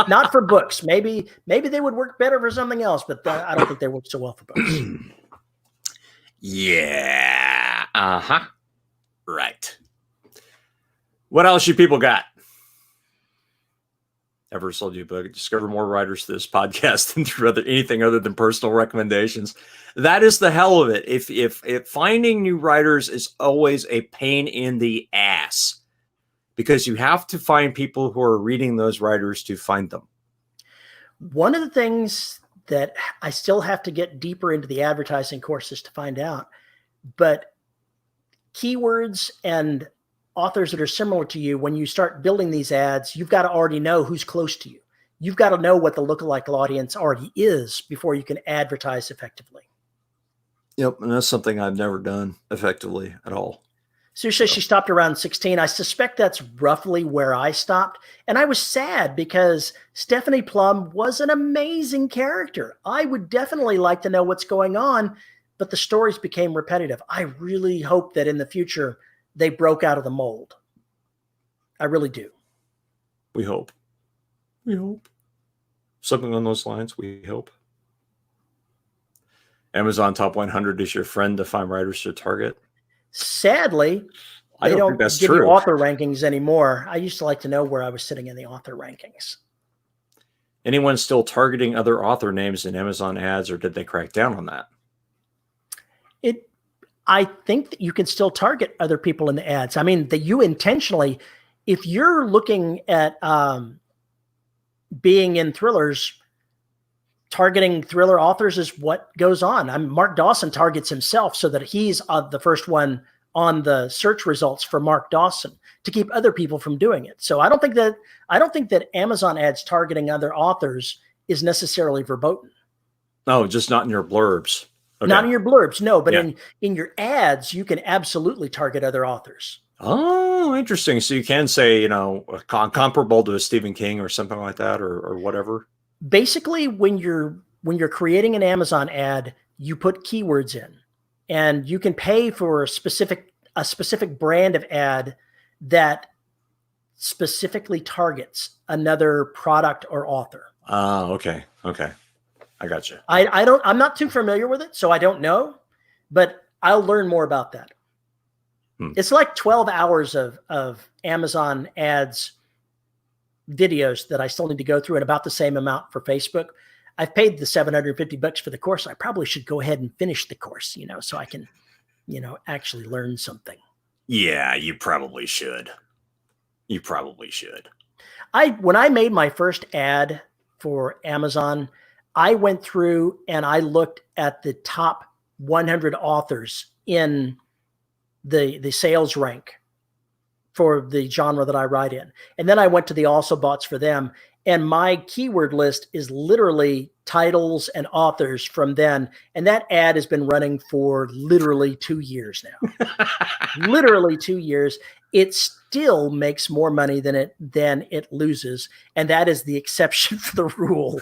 Not for books. Maybe they would work better for something else, but I don't think they work so well for books. Yeah. Right. What else you people got? Ever sold you a book? Discover more writers to this podcast than through anything other than personal recommendations. That is the hell of it. If finding new writers is always a pain in the ass, because you have to find people who are reading those writers to find them. One of the things that I still have to get deeper into the advertising courses to find out, but keywords and authors that are similar to you, when you start building these ads, you've got to already know who's close to you. You've got to know what the lookalike audience already is before you can advertise effectively. Yep, and that's something I've never done effectively at all. Sue says she stopped around 16. I suspect that's roughly where I stopped. And I was sad because Stephanie Plum was an amazing character. I would definitely like to know what's going on, but the stories became repetitive. I really hope that in the future they broke out of the mold. I really do. We hope. We hope. Something on those lines, we hope. Amazon Top 100 is your friend to find writers to target. Sadly, they don't give you author rankings anymore. I used to like to know where I was sitting in the author rankings. Anyone still targeting other author names in Amazon ads, or did they crack down on that? I think that you can still target other people in the ads. I mean, that you intentionally, if you're looking at being in thrillers, targeting thriller authors is what goes on. Mark Dawson targets himself so that he's the first one on the search results for Mark Dawson to keep other people from doing it. So I don't think that Amazon ads targeting other authors is necessarily verboten. No, just not in your blurbs. Okay. Not in your blurbs, no, but in your ads, you can absolutely target other authors. Oh, interesting. So you can say, comparable to a Stephen King or something like that, or whatever. Basically, when you're creating an Amazon ad, you put keywords in, and you can pay for a specific brand of ad that specifically targets another product or author. Okay. I got you. I'm not too familiar with it, so I don't know, but I'll learn more about that. It's like 12 hours of Amazon ads videos that I still need to go through, and about the same amount for Facebook. I've paid the $750 for the course. I probably should go ahead and finish the course, so I can, actually learn something. Yeah, you probably should. When I made my first ad for Amazon, I went through and I looked at the top 100 authors in the sales rank for the genre that I write in. And then I went to the also bots for them. And my keyword list is literally titles and authors from then. And that ad has been running for literally 2 years now. Literally 2 years. It still makes more money than it loses. And that is the exception for the rule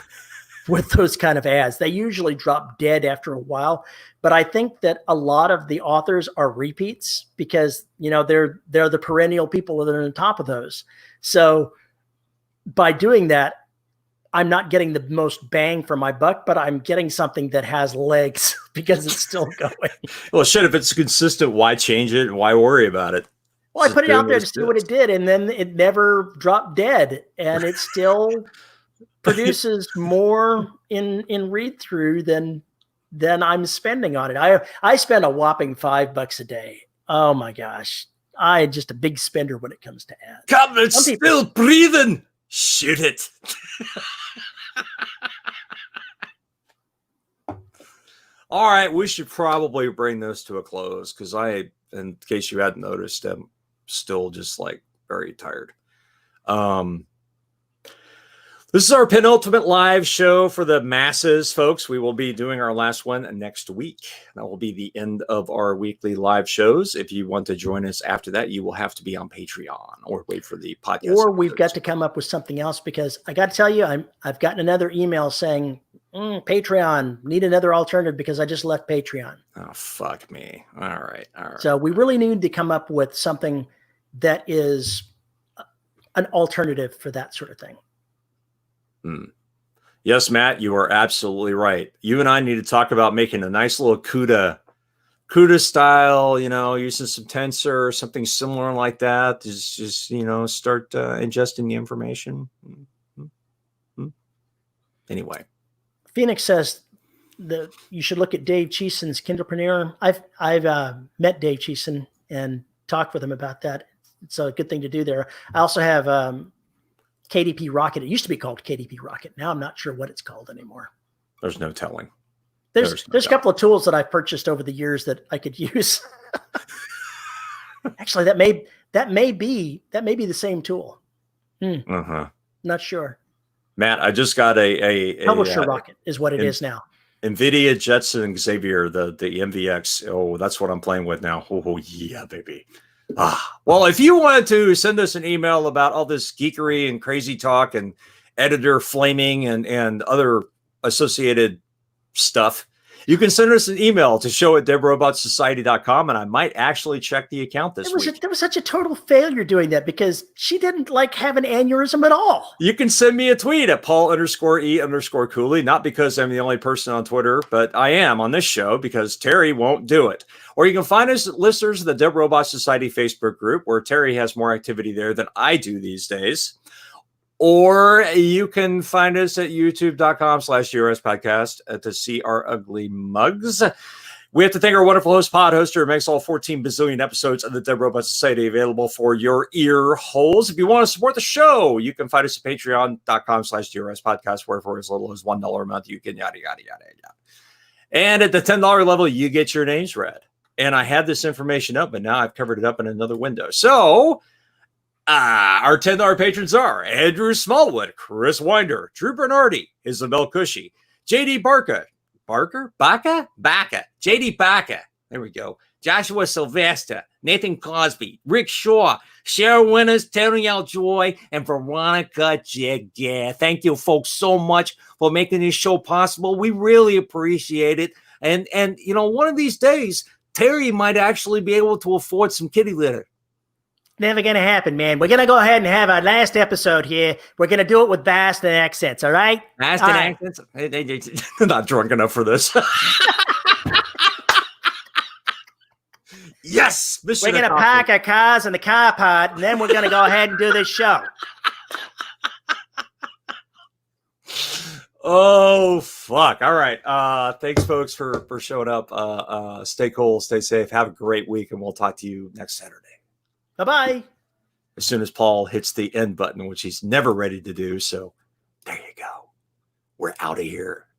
with those kind of ads. They usually drop dead after a while. But I think that a lot of the authors are repeats because, they're the perennial people that are on top of those. So by doing that, I'm not getting the most bang for my buck, but I'm getting something that has legs because it's still going. Well, shit, if it's consistent, why change it? Why worry about it? Well, I put it out there to see what it did, and then it never dropped dead, and it still produces more in read through than I'm spending on it. I spend a whopping $5 a day. Oh my gosh. I'm just a big spender when it comes to ads. Come, it's still breathing. Shoot it. All right, we should probably bring this to a close because in case you hadn't noticed, I'm still just like very tired. This is our penultimate live show for the masses, folks. We will be doing our last one next week. That will be the end of our weekly live shows. If you want to join us after that, you will have to be on Patreon or wait for the podcast. Or we've got to come up with something else because I got to tell you, I've gotten another email saying, Patreon, need another alternative because I just left Patreon. Oh, fuck me. All right. So we really need to come up with something that is an alternative for that sort of thing. Yes, Matt, you are absolutely right. You and I need to talk about making a nice little CUDA style, using some tensor or something similar like that. Just start ingesting the information. Anyway, Phoenix says that you should look at Dave Cheeson's Kindlepreneur. I've met Dave Cheeson and talked with him about that. It's a good thing to do there. I also have KDP Rocket. It used to be called KDP Rocket. Now I'm not sure what it's called anymore. There's no telling. There's a couple of tools that I've purchased over the years that I could use. Actually, that may be the same tool. Not sure. Matt, I just got a Publisher Rocket is what it is now. NVIDIA Jetson Xavier, the MVX. Oh, that's what I'm playing with now. Oh yeah, baby. Well, if you wanted to send us an email about all this geekery and crazy talk and editor flaming and other associated stuff, you can send us an email to show@deadrobotsociety.com, and I might actually check the account this week. There was such a total failure doing that because she didn't have an aneurysm at all. You can send me a tweet at Paul_E_Cooley, not because I'm the only person on Twitter, but I am on this show because Terry won't do it. Or you can find us listeners of the Dead Robot Society Facebook group, where Terry has more activity there than I do these days. Or you can find us at youtube.com/DRS podcast to see our ugly mugs. We have to thank our wonderful host, pod hoster, who makes all 14 bazillion episodes of the Dead Robot Society available for your ear holes. If you want to support the show, you can find us at patreon.com/DRS podcast, where for as little as $1 a month, you can yada, yada, yada, yada. And at the $10 level, you get your names read. And I had this information up, but now I've covered it up in another window. So our $10 patrons are Andrew Smallwood, Chris Winder, Drew Bernardi, Isabel Cushy, JD Baca, JD Baca, there we go, Joshua Sylvester, Nathan Cosby, Rick Shaw, Cheryl Winters, Tony Joy, and Veronica Jagger. Thank you folks so much for making this show possible. We really appreciate it. And one of these days, Terry might actually be able to afford some kitty litter. Never going to happen, man. We're going to go ahead and have our last episode here. We're going to do it with Boston accents, all right? Boston accents? They're not drunk enough for this. Yes! We're going to park our cars in the car part, and then we're going to go ahead and do this show. Oh, fuck. All right. Thanks, folks, for showing up. Stay cool. Stay safe. Have a great week, and we'll talk to you next Saturday. Bye-bye. As soon as Paul hits the end button, which he's never ready to do. So there you go. We're out of here.